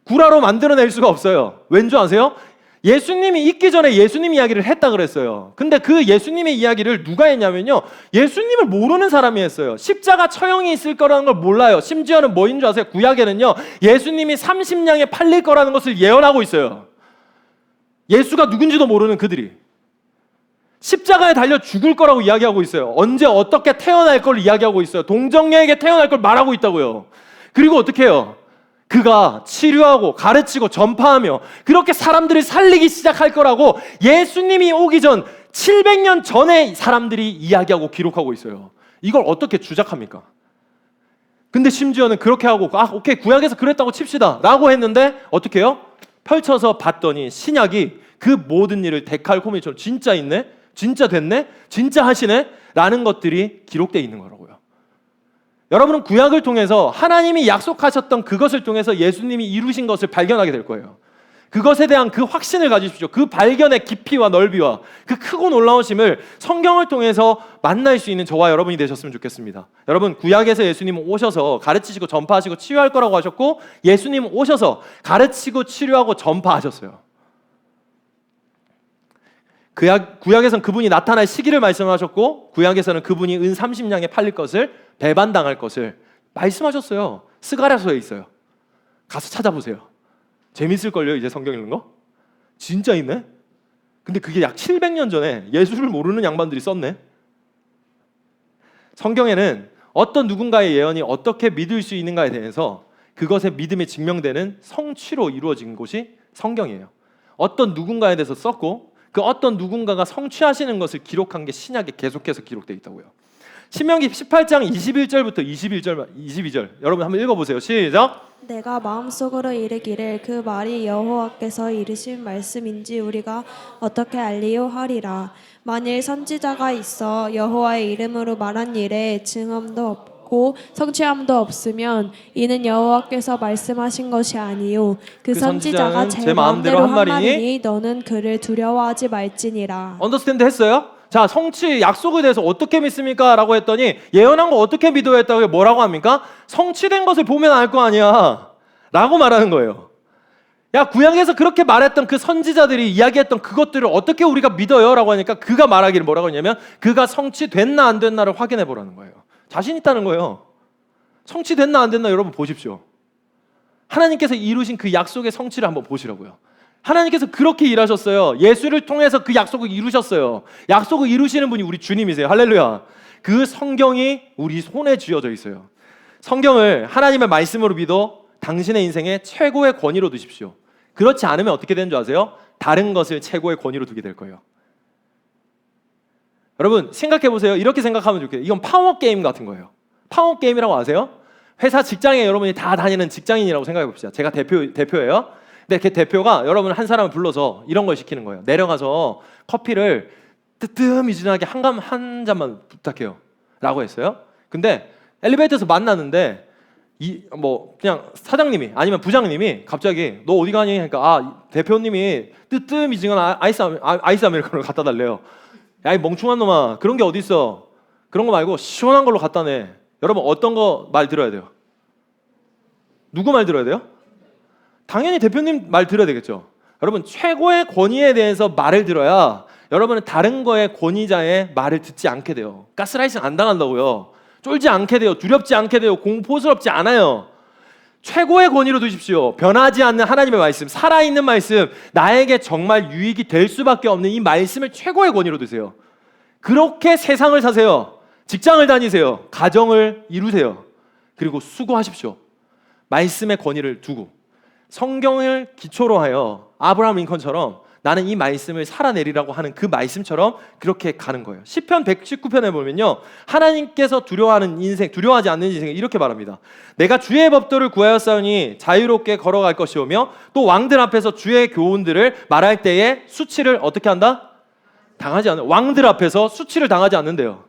[SPEAKER 1] 구라로 만들어낼 수가 없어요. 왠지 아세요? 예수님이 있기 전에 예수님 이야기를 했다 그랬어요. 근데 그 예수님의 이야기를 누가 했냐면요, 예수님을 모르는 사람이 했어요. 십자가 처형이 있을 거라는 걸 몰라요. 심지어는 뭐인 줄 아세요? 구약에는요, 예수님이 30냥에 팔릴 거라는 것을 예언하고 있어요. 예수가 누군지도 모르는 그들이 십자가에 달려 죽을 거라고 이야기하고 있어요. 언제 어떻게 태어날 걸 이야기하고 있어요. 동정녀에게 태어날 걸 말하고 있다고요. 그리고 어떻게 해요? 그가 치료하고 가르치고 전파하며 그렇게 사람들을 살리기 시작할 거라고 예수님이 오기 전 700년 전에 사람들이 이야기하고 기록하고 있어요. 이걸 어떻게 주작합니까? 근데 심지어는 그렇게 하고 오케이 구약에서 그랬다고 칩시다 라고 했는데 어떻게 해요? 펼쳐서 봤더니 신약이 그 모든 일을 데칼코마니처럼 진짜 있네? 진짜 됐네? 진짜 하시네? 라는 것들이 기록되어 있는 거라고요. 여러분은 구약을 통해서 하나님이 약속하셨던 그것을 통해서 예수님이 이루신 것을 발견하게 될 거예요. 그것에 대한 그 확신을 가지십시오. 그 발견의 깊이와 넓이와 그 크고 놀라우심을 성경을 통해서 만날 수 있는 저와 여러분이 되셨으면 좋겠습니다. 여러분, 구약에서 예수님은 오셔서 가르치시고 전파하시고 치유할 거라고 하셨고 예수님은 오셔서 가르치고 치료하고 전파하셨어요. 구약에서는 그분이 나타날 시기를 말씀하셨고 구약에서는 그분이 은 30냥에 팔릴 것을 배반당할 것을 말씀하셨어요. 스가랴서에 있어요. 가서 찾아보세요. 재밌을걸요, 이제 성경 읽는 거? 진짜 있네? 근데 그게 약 700년 전에 예수를 모르는 양반들이 썼네. 성경에는 어떤 누군가의 예언이 어떻게 믿을 수 있는가에 대해서 그것의 믿음이 증명되는 성취로 이루어진 곳이 성경이에요. 어떤 누군가에 대해서 썼고 그 어떤 누군가가 성취하시는 것을 기록한 게 신약에 계속해서 기록되어 있다고요. 신명기 18장 21절부터 22절 여러분 한번 읽어보세요. 시작.
[SPEAKER 2] 내가 마음속으로 이르기를 그 말이 여호와께서 이르신 말씀인지 우리가 어떻게 알리요 하리라. 만일 선지자가 있어 여호와의 이름으로 말한 일에 증언도 없고 성취함도 없으면 이는 여호와께서 말씀하신 것이 아니요 그 선지자가 제 마음대로 한 말이니 너는 그를 두려워하지 말지니라.
[SPEAKER 1] 언더스탠드 했어요? 자, 성취 약속에 대해서 어떻게 믿습니까? 라고 했더니 예언한 거 어떻게 믿어야 했다고 뭐라고 합니까? 성취된 것을 보면 알 거 아니야 라고 말하는 거예요. 야, 구약에서 그렇게 말했던 그 선지자들이 이야기했던 그것들을 어떻게 우리가 믿어요? 라고 하니까 그가 말하기를 뭐라고 했냐면 그가 성취됐나 안 됐나를 확인해 보라는 거예요. 자신 있다는 거예요. 성취됐나 안 됐나 여러분 보십시오. 하나님께서 이루신 그 약속의 성취를 한번 보시라고요. 하나님께서 그렇게 일하셨어요. 예수를 통해서 그 약속을 이루셨어요. 약속을 이루시는 분이 우리 주님이세요. 할렐루야. 그 성경이 우리 손에 쥐어져 있어요. 성경을 하나님의 말씀으로 믿어 당신의 인생에 최고의 권위로 두십시오. 그렇지 않으면 어떻게 되는 줄 아세요? 다른 것을 최고의 권위로 두게 될 거예요. 여러분 생각해 보세요. 이렇게 생각하면 좋겠어요. 이건 파워 게임 같은 거예요. 파워 게임이라고 아세요? 회사 직장에 여러분이 다 다니는 직장인이라고 생각해 봅시다. 제가 대표예요. 근데 그 대표가 여러분 한 사람을 불러서 이런 걸 시키는 거예요. 내려가서 커피를 뜨뜻미진하게 한 잔만 부탁해요. 라고 했어요. 근데 엘리베이터에서 만났는데 그냥 사장님이 아니면 부장님이 갑자기 너 어디 가니? 그러니까 대표님이 뜨뜻미진한 아이스 아메리카노를 갖다 달래요. 야, 이 멍충한 놈아, 그런 게 어디 있어? 그런 거 말고 시원한 걸로 갖다 내. 여러분 어떤 거 말 들어야 돼요? 누구 말 들어야 돼요? 당연히 대표님 말 들어야 되겠죠. 여러분 최고의 권위에 대해서 말을 들어야 여러분은 다른 거의 권위자의 말을 듣지 않게 돼요. 가스라이팅 안 당한다고요. 쫄지 않게 돼요. 두렵지 않게 돼요. 공포스럽지 않아요. 최고의 권위로 두십시오. 변하지 않는 하나님의 말씀, 살아있는 말씀, 나에게 정말 유익이 될 수밖에 없는 이 말씀을 최고의 권위로 두세요. 그렇게 세상을 사세요. 직장을 다니세요. 가정을 이루세요. 그리고 수고하십시오. 말씀의 권위를 두고 성경을 기초로 하여 아브라함 링컨처럼 나는 이 말씀을 살아내리라고 하는 그 말씀처럼 그렇게 가는 거예요. 시편 119편에 보면요, 하나님께서 두려워하는 인생, 두려워하지 않는 인생을 이렇게 말합니다. 내가 주의 법도를 구하였사오니 자유롭게 걸어갈 것이오며 또 왕들 앞에서 주의 교훈들을 말할 때에 수치를 어떻게 한다? 당하지 않는. 왕들 앞에서 수치를 당하지 않는데요.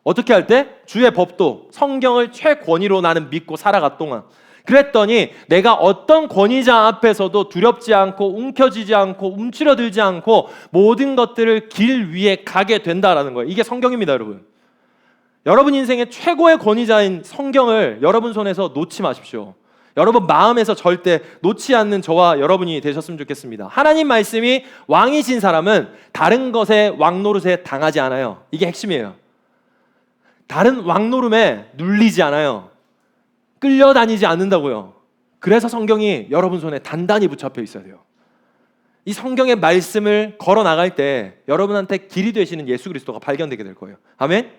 [SPEAKER 1] 어떻게 할 때? 주의 법도, 성경을 최권위로 나는 믿고 살아갔 동안. 그랬더니 내가 어떤 권위자 앞에서도 두렵지 않고 움켜쥐지 않고 움츠러들지 않고 모든 것들을 길 위에 가게 된다라는 거예요. 이게 성경입니다, 여러분. 여러분 인생의 최고의 권위자인 성경을 여러분 손에서 놓지 마십시오. 여러분 마음에서 절대 놓지 않는 저와 여러분이 되셨으면 좋겠습니다. 하나님 말씀이 왕이신 사람은 다른 것에 왕노릇에 당하지 않아요. 이게 핵심이에요. 다른 왕노름에 눌리지 않아요. 끌려다니지 않는다고요. 그래서 성경이 여러분 손에 단단히 붙잡혀 있어야 돼요. 이 성경의 말씀을 걸어 나갈 때 여러분한테 길이 되시는 예수 그리스도가 발견되게 될 거예요. 아멘.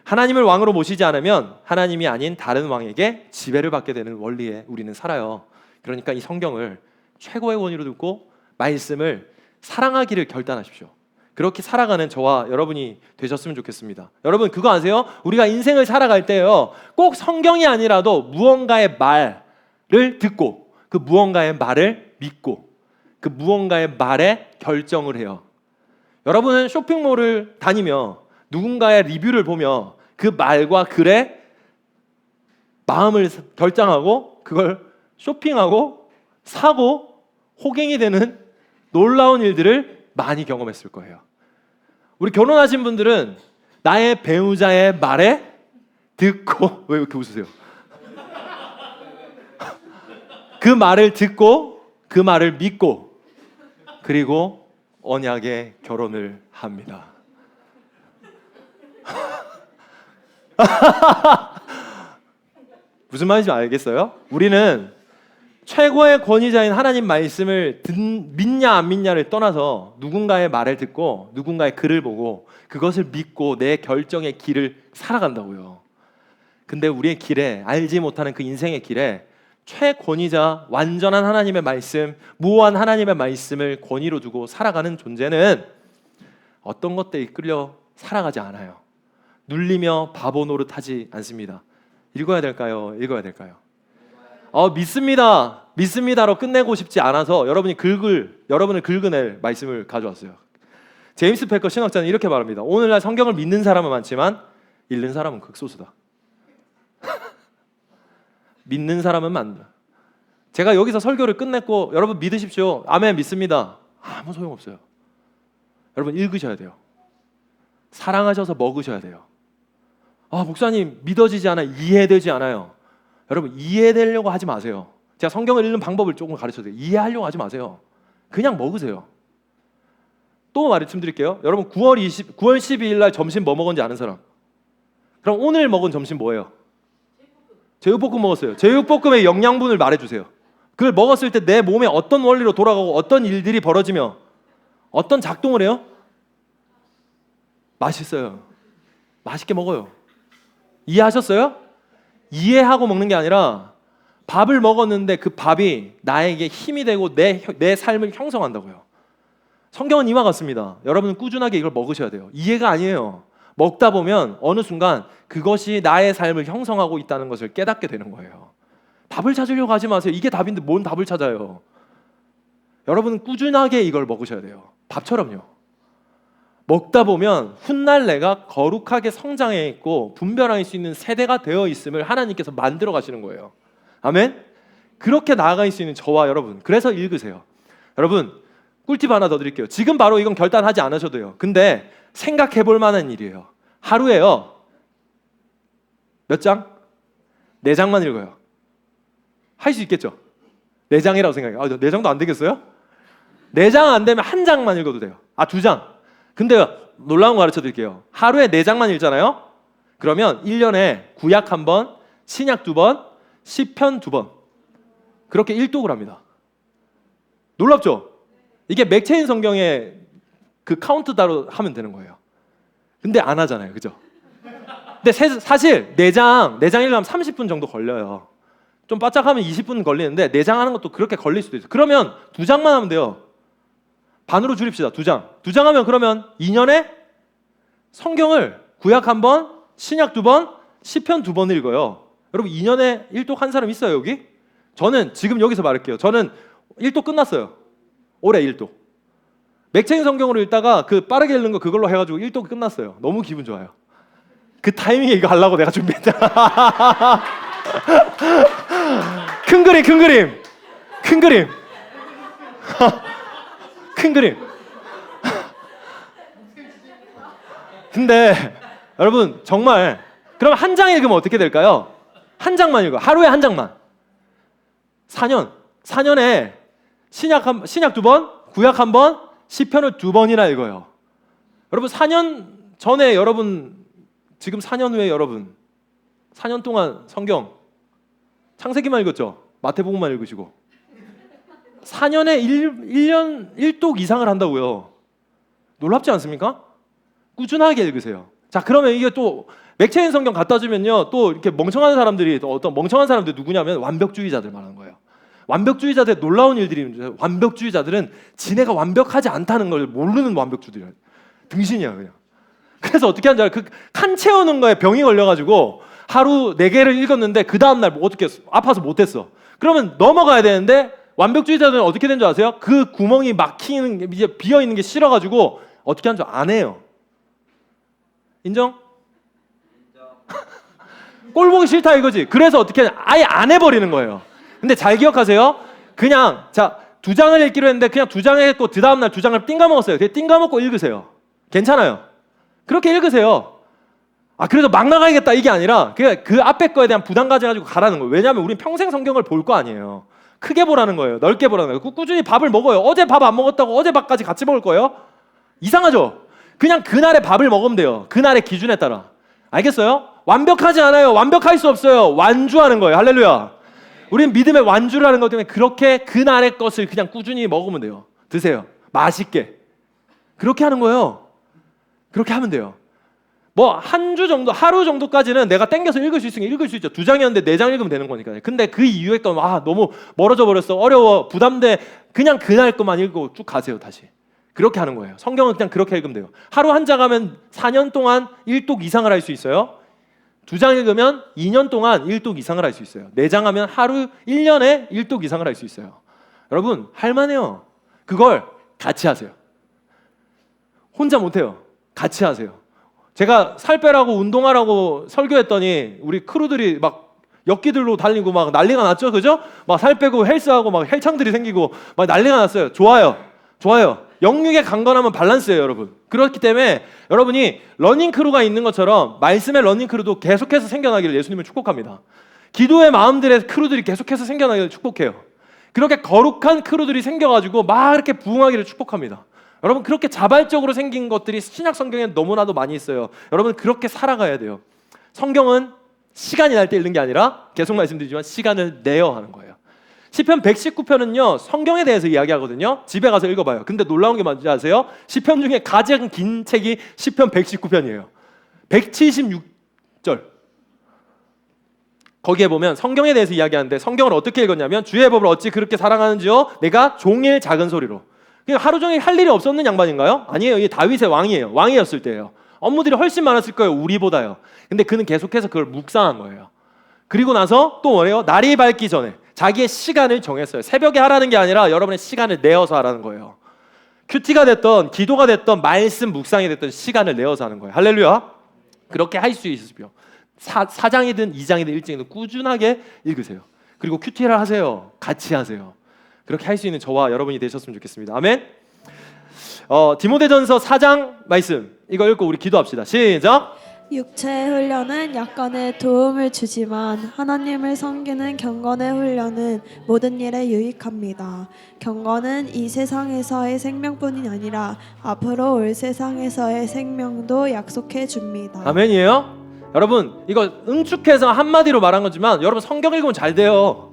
[SPEAKER 1] 하나님을 왕으로 모시지 않으면 하나님이 아닌 다른 왕에게 지배를 받게 되는 원리에 우리는 살아요. 그러니까 이 성경을 최고의 권위로 두고 말씀을 사랑하기를 결단하십시오. 그렇게 살아가는 저와 여러분이 되셨으면 좋겠습니다. 여러분 그거 아세요? 우리가 인생을 살아갈 때요, 꼭 성경이 아니라도 무언가의 말을 듣고 그 무언가의 말을 믿고 그 무언가의 말에 결정을 해요. 여러분은 쇼핑몰을 다니며 누군가의 리뷰를 보며 그 말과 글에 마음을 결정하고 그걸 쇼핑하고 사고 호갱이 되는 놀라운 일들을 많이 경험했을 거예요. 우리 결혼하신 분들은 나의 배우자의 말에 듣고, 왜 이렇게 웃으세요? 그 말을 듣고 그 말을 믿고 그리고 언약의 결혼을 합니다. 무슨 말인지 알겠어요? 우리는 최고의 권위자인 하나님 말씀을 믿냐 안 믿냐를 떠나서 누군가의 말을 듣고 누군가의 글을 보고 그것을 믿고 내 결정의 길을 살아간다고요. 근데 우리의 길에, 알지 못하는 그 인생의 길에 최권위자 완전한 하나님의 말씀, 무한 하나님의 말씀을 권위로 두고 살아가는 존재는 어떤 것들에 이끌려 살아가지 않아요. 눌리며 바보 노릇하지 않습니다. 읽어야 될까요? 읽어야 될까요? 믿습니다. 믿습니다로 끝내고 싶지 않아서 여러분을 긁어낼 말씀을 가져왔어요. 제임스 패커 신학자는 이렇게 말합니다. 오늘날 성경을 믿는 사람은 많지만 읽는 사람은 극소수다. 믿는 사람은 많다. 제가 여기서 설교를 끝냈고 여러분 믿으십시오. 아멘 믿습니다. 아무 소용없어요. 여러분 읽으셔야 돼요. 사랑하셔서 먹으셔야 돼요. 목사님 믿어지지 않아요. 이해되지 않아요. 여러분 이해되려고 하지 마세요. 제가 성경을 읽는 방법을 조금 가르쳐드려요. 이해하려고 하지 마세요. 그냥 먹으세요. 또 말씀드릴게요. 여러분 9월 12일 날 점심 뭐 먹었는지 아는 사람? 그럼 오늘 먹은 점심 뭐예요? 제육볶음 먹었어요. 제육볶음의 영양분을 말해주세요. 그걸 먹었을 때 내 몸에 어떤 원리로 돌아가고 어떤 일들이 벌어지며 어떤 작동을 해요? 맛있어요. 맛있게 먹어요. 이해하셨어요? 이해하고 먹는 게 아니라 밥을 먹었는데 그 밥이 나에게 힘이 되고 내 삶을 형성한다고요. 성경은 이와 같습니다. 여러분은 꾸준하게 이걸 먹으셔야 돼요. 이해가 아니에요. 먹다 보면 어느 순간 그것이 나의 삶을 형성하고 있다는 것을 깨닫게 되는 거예요. 답을 찾으려고 하지 마세요. 이게 답인데 뭔 답을 찾아요? 여러분은 꾸준하게 이걸 먹으셔야 돼요. 밥처럼요. 먹다 보면 훗날 내가 거룩하게 성장해 있고 분별할 수 있는 세대가 되어 있음을 하나님께서 만들어 가시는 거예요. 아멘? 그렇게 나아갈 수 있는 저와 여러분, 그래서 읽으세요. 여러분 꿀팁 하나 더 드릴게요. 지금 바로 이건 결단하지 않으셔도 돼요. 근데 생각해 볼 만한 일이에요. 하루에요 몇 장? 4장만 읽어요. 할 수 있겠죠? 4장이라고 생각해요. 4장도 안 되겠어요? 4장 안 되면 1장만 읽어도 돼요. 2장. 근데 놀라운 거 가르쳐 드릴게요. 하루에 4장만 읽잖아요? 그러면 1년에 구약 1번, 신약 2번, 시편 2번 그렇게 1독을 합니다. 놀랍죠? 이게 맥체인 성경의 그 카운트다로 하면 되는 거예요. 근데 안 하잖아요. 그죠? 근데 사실 4장 읽으면 30분 정도 걸려요. 좀 바짝하면 20분 걸리는데 4장 하는 것도 그렇게 걸릴 수도 있어요. 그러면 2장만 하면 돼요. 반으로 줄입시다. 2장. 2장 하면 그러면 2년에 성경을 구약 1번, 신약 2번, 시편 2번 읽어요. 여러분 2년에 1독 한 사람 있어요 여기? 저는 지금 여기서 말할게요. 저는 1독 끝났어요. 올해 1독. 맥체인 성경으로 읽다가 그 빠르게 읽는 거 그걸로 해가지고 1독이 끝났어요. 너무 기분 좋아요. 그 타이밍에 이거 하려고 내가 준비했다. 큰 그림. 큰 그림. 근데 여러분 정말 그럼 1장 읽으면 어떻게 될까요? 1장만 읽어. 하루에 1장만. 4년에 신약 2번, 구약 1번, 시편을 2번이나 읽어요. 여러분 4년 전에 여러분 지금 4년 후에 여러분 4년 동안 성경 창세기만 읽었죠? 마태복음만 읽으시고 4년에 1년 1독 이상을 한다고요. 놀랍지 않습니까? 꾸준하게 읽으세요. 자 그러면 이게 또 맥체인 성경 갖다 주면요 또 이렇게 멍청한 사람들이 또 어떤 멍청한 사람들 누구냐면 완벽주의자들 말하는 거예요. 완벽주의자들의 놀라운 일들이 완벽주의자들은 지네가 완벽하지 않다는 걸 모르는 완벽주의들이야. 등신이야 그냥. 그래서 어떻게 하는지 알아요? 그 칸 채우는 거에 병이 걸려가지고 하루 4개를 읽었는데 그 다음날 어떻게 아파서 못했어. 그러면 넘어가야 되는데 완벽주의자들은 어떻게 된 줄 아세요? 그 구멍이 막히는 이제 비어 있는 게 싫어가지고 어떻게 하는 줄 안 해요. 인정? 꼴 보기 싫다 이거지. 그래서 어떻게 아예 안 해버리는 거예요. 근데 잘 기억하세요. 그냥 2장을 읽기로 했는데 그냥 2장 했고 그 다음날 2장을 띵가 먹었어요. 그냥 띵가 먹고 읽으세요. 괜찮아요. 그렇게 읽으세요. 그래서 막 나가야겠다 이게 아니라 그 앞에 거에 대한 부담 가져가지고 가라는 거예요. 왜냐하면 우린 평생 성경을 볼 거 아니에요. 크게 보라는 거예요. 넓게 보라는 거예요. 꾸준히 밥을 먹어요. 어제 밥 안 먹었다고 어제 밥까지 같이 먹을 거예요? 이상하죠? 그냥 그날에 밥을 먹으면 돼요. 그날의 기준에 따라. 알겠어요? 완벽하지 않아요. 완벽할 수 없어요. 완주하는 거예요. 할렐루야. 우린 믿음의 완주를 하는 것 때문에 그렇게 그날의 것을 그냥 꾸준히 먹으면 돼요. 드세요. 맛있게. 그렇게 하는 거예요. 그렇게 하면 돼요. 뭐 한 주 정도, 하루 정도까지는 내가 땡겨서 읽을 수 있으면 읽을 수 있죠. 2장이었는데 4장 읽으면 되는 거니까요. 근데 그 이후에 건 너무 멀어져 버렸어. 어려워. 부담돼. 그냥 그날 것만 읽고 쭉 가세요. 다시. 그렇게 하는 거예요. 성경은 그냥 그렇게 읽으면 돼요. 하루 한 장 하면 4년 동안 1독 이상을 할 수 있어요. 2장 읽으면 2년 동안 1독 이상을 할 수 있어요. 4장 하면 하루 1년에 1독 이상을 할 수 있어요. 여러분 할만해요. 그걸 같이 하세요. 혼자 못해요. 같이 하세요. 제가 살 빼라고 운동하라고 설교했더니 우리 크루들이 막 역기들로 달리고 막 난리가 났죠. 그죠? 막 살 빼고 헬스하고 막 헬창들이 생기고 막 난리가 났어요. 좋아요. 영육의 강건함은 밸런스예요, 여러분. 그렇기 때문에 여러분이 러닝 크루가 있는 것처럼 말씀의 러닝 크루도 계속해서 생겨나기를 예수님을 축복합니다. 기도의 마음들의 크루들이 계속해서 생겨나기를 축복해요. 그렇게 거룩한 크루들이 생겨가지고 막 이렇게 부흥하기를 축복합니다. 여러분 그렇게 자발적으로 생긴 것들이 신약 성경에 너무나도 많이 있어요. 여러분 그렇게 살아가야 돼요. 성경은 시간이 날 때 읽는 게 아니라 계속 말씀드리지만 시간을 내어 하는 거예요. 시편 119편은요 성경에 대해서 이야기하거든요. 집에 가서 읽어봐요. 근데 놀라운 게 뭔지 아세요? 시편 중에 가장 긴 책이 시편 119편이에요. 176절. 거기에 보면 성경에 대해서 이야기하는데 성경을 어떻게 읽었냐면 주의 법을 어찌 그렇게 사랑하는지요 내가 종일 작은 소리로. 그냥 하루 종일 할 일이 없었는 양반인가요? 아니에요. 이게 다윗의 왕이에요. 왕이었을 때예요. 업무들이 훨씬 많았을 거예요. 우리보다요. 근데 그는 계속해서 그걸 묵상한 거예요. 그리고 나서 또 뭐래요? 날이 밝기 전에 자기의 시간을 정했어요. 새벽에 하라는 게 아니라 여러분의 시간을 내어서 하라는 거예요. 큐티가 됐던 기도가 됐던 말씀 묵상이 됐던 시간을 내어서 하는 거예요. 할렐루야. 그렇게 할 수 있으십시오. 4장이든 2장이든 1장이든 꾸준하게 읽으세요. 그리고 큐티를 하세요. 같이 하세요. 그렇게 할 수 있는 저와 여러분이 되셨으면 좋겠습니다. 아멘. 디모데전서 4장 말씀 이거 읽고 우리 기도합시다. 시작.
[SPEAKER 2] 육체의 훈련은 약간의 도움을 주지만 하나님을 섬기는 경건의 훈련은 모든 일에 유익합니다. 경건은 이 세상에서의 생명뿐이 아니라 앞으로 올 세상에서의 생명도 약속해 줍니다.
[SPEAKER 1] 아멘이에요? 여러분 이거 응축해서 한마디로 말한 거지만 여러분 성경 읽으면 잘 돼요.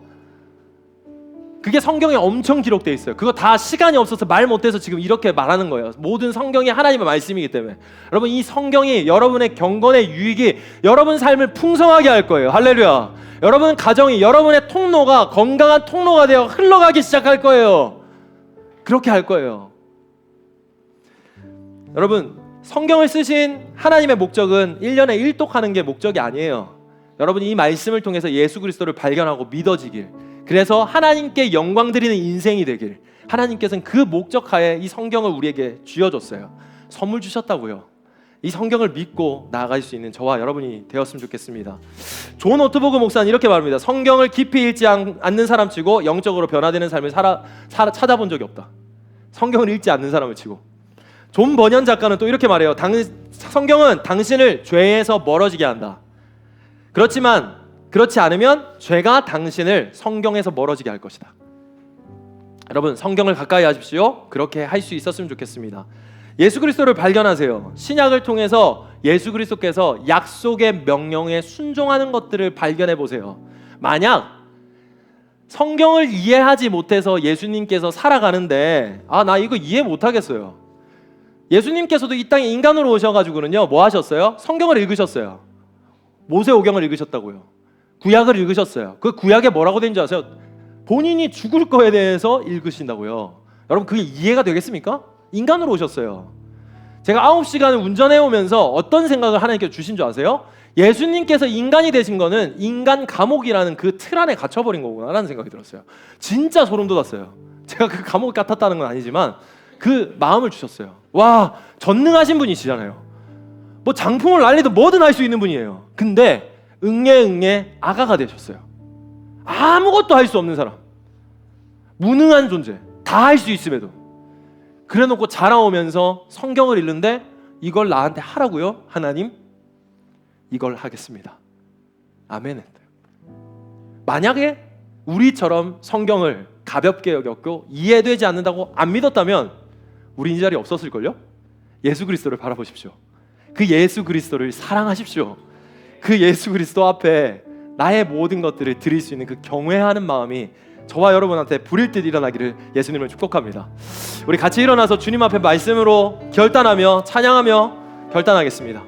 [SPEAKER 1] 그게 성경에 엄청 기록되어 있어요. 그거 다 시간이 없어서 말 못해서 지금 이렇게 말하는 거예요. 모든 성경이 하나님의 말씀이기 때문에 여러분 이 성경이 여러분의 경건의 유익이 여러분 삶을 풍성하게 할 거예요. 할렐루야. 여러분 가정이 여러분의 통로가 건강한 통로가 되어 흘러가기 시작할 거예요. 그렇게 할 거예요. 여러분 성경을 쓰신 하나님의 목적은 1년에 1독하는 게 목적이 아니에요. 여러분이 이 말씀을 통해서 예수 그리스도를 발견하고 믿어지길, 그래서 하나님께 영광 드리는 인생이 되길, 하나님께서는 그 목적하에 이 성경을 우리에게 쥐어줬어요. 선물 주셨다고요. 이 성경을 믿고 나아갈 수 있는 저와 여러분이 되었으면 좋겠습니다. 존 오트버그 목사는 이렇게 말합니다. 성경을 깊이 읽지 않는 사람 치고 영적으로 변화되는 삶을 찾아본 적이 없다. 성경을 읽지 않는 사람을 치고. 존 버년 작가는 또 이렇게 말해요. 성경은 당신을 죄에서 멀어지게 한다. 그렇지만 그렇지 않으면 죄가 당신을 성경에서 멀어지게 할 것이다. 여러분 성경을 가까이 하십시오. 그렇게 할 수 있었으면 좋겠습니다. 예수 그리스도를 발견하세요. 신약을 통해서 예수 그리스도께서 약속의 명령에 순종하는 것들을 발견해 보세요. 만약 성경을 이해하지 못해서 예수님께서 살아가는데 나 이거 이해 못하겠어요. 예수님께서도 이 땅에 인간으로 오셔가지고는요 뭐 하셨어요? 성경을 읽으셨어요. 모세오경을 읽으셨다고요. 구약을 읽으셨어요. 그 구약에 뭐라고 되는지 아세요? 본인이 죽을 거에 대해서 읽으신다고요. 여러분 그게 이해가 되겠습니까? 인간으로 오셨어요. 제가 9시간을 운전해 오면서 어떤 생각을 하나님께 주신 줄 아세요? 예수님께서 인간이 되신 거는 인간 감옥이라는 그 틀 안에 갇혀버린 거구나라는 생각이 들었어요. 진짜 소름 돋았어요. 제가 그 감옥 같았다는 건 아니지만 그 마음을 주셨어요. 와, 전능하신 분이시잖아요. 뭐 장풍을 날리든 뭐든 할 수 있는 분이에요. 근데 응애 아가가 되셨어요. 아무것도 할 수 없는 사람, 무능한 존재, 다 할 수 있음에도 그래놓고 자라오면서 성경을 읽는데 이걸 나한테 하라고요? 하나님, 이걸 하겠습니다. 아멘. 만약에 우리처럼 성경을 가볍게 여겼고 이해되지 않는다고 안 믿었다면 우리 이 자리에 없었을걸요? 예수 그리스도를 바라보십시오. 그 예수 그리스도를 사랑하십시오. 그 예수 그리스도 앞에 나의 모든 것들을 드릴 수 있는 그 경외하는 마음이 저와 여러분한테 불일 듯 일어나기를 예수님을 축복합니다. 우리 같이 일어나서 주님 앞에 말씀으로 결단하며 찬양하며 결단하겠습니다.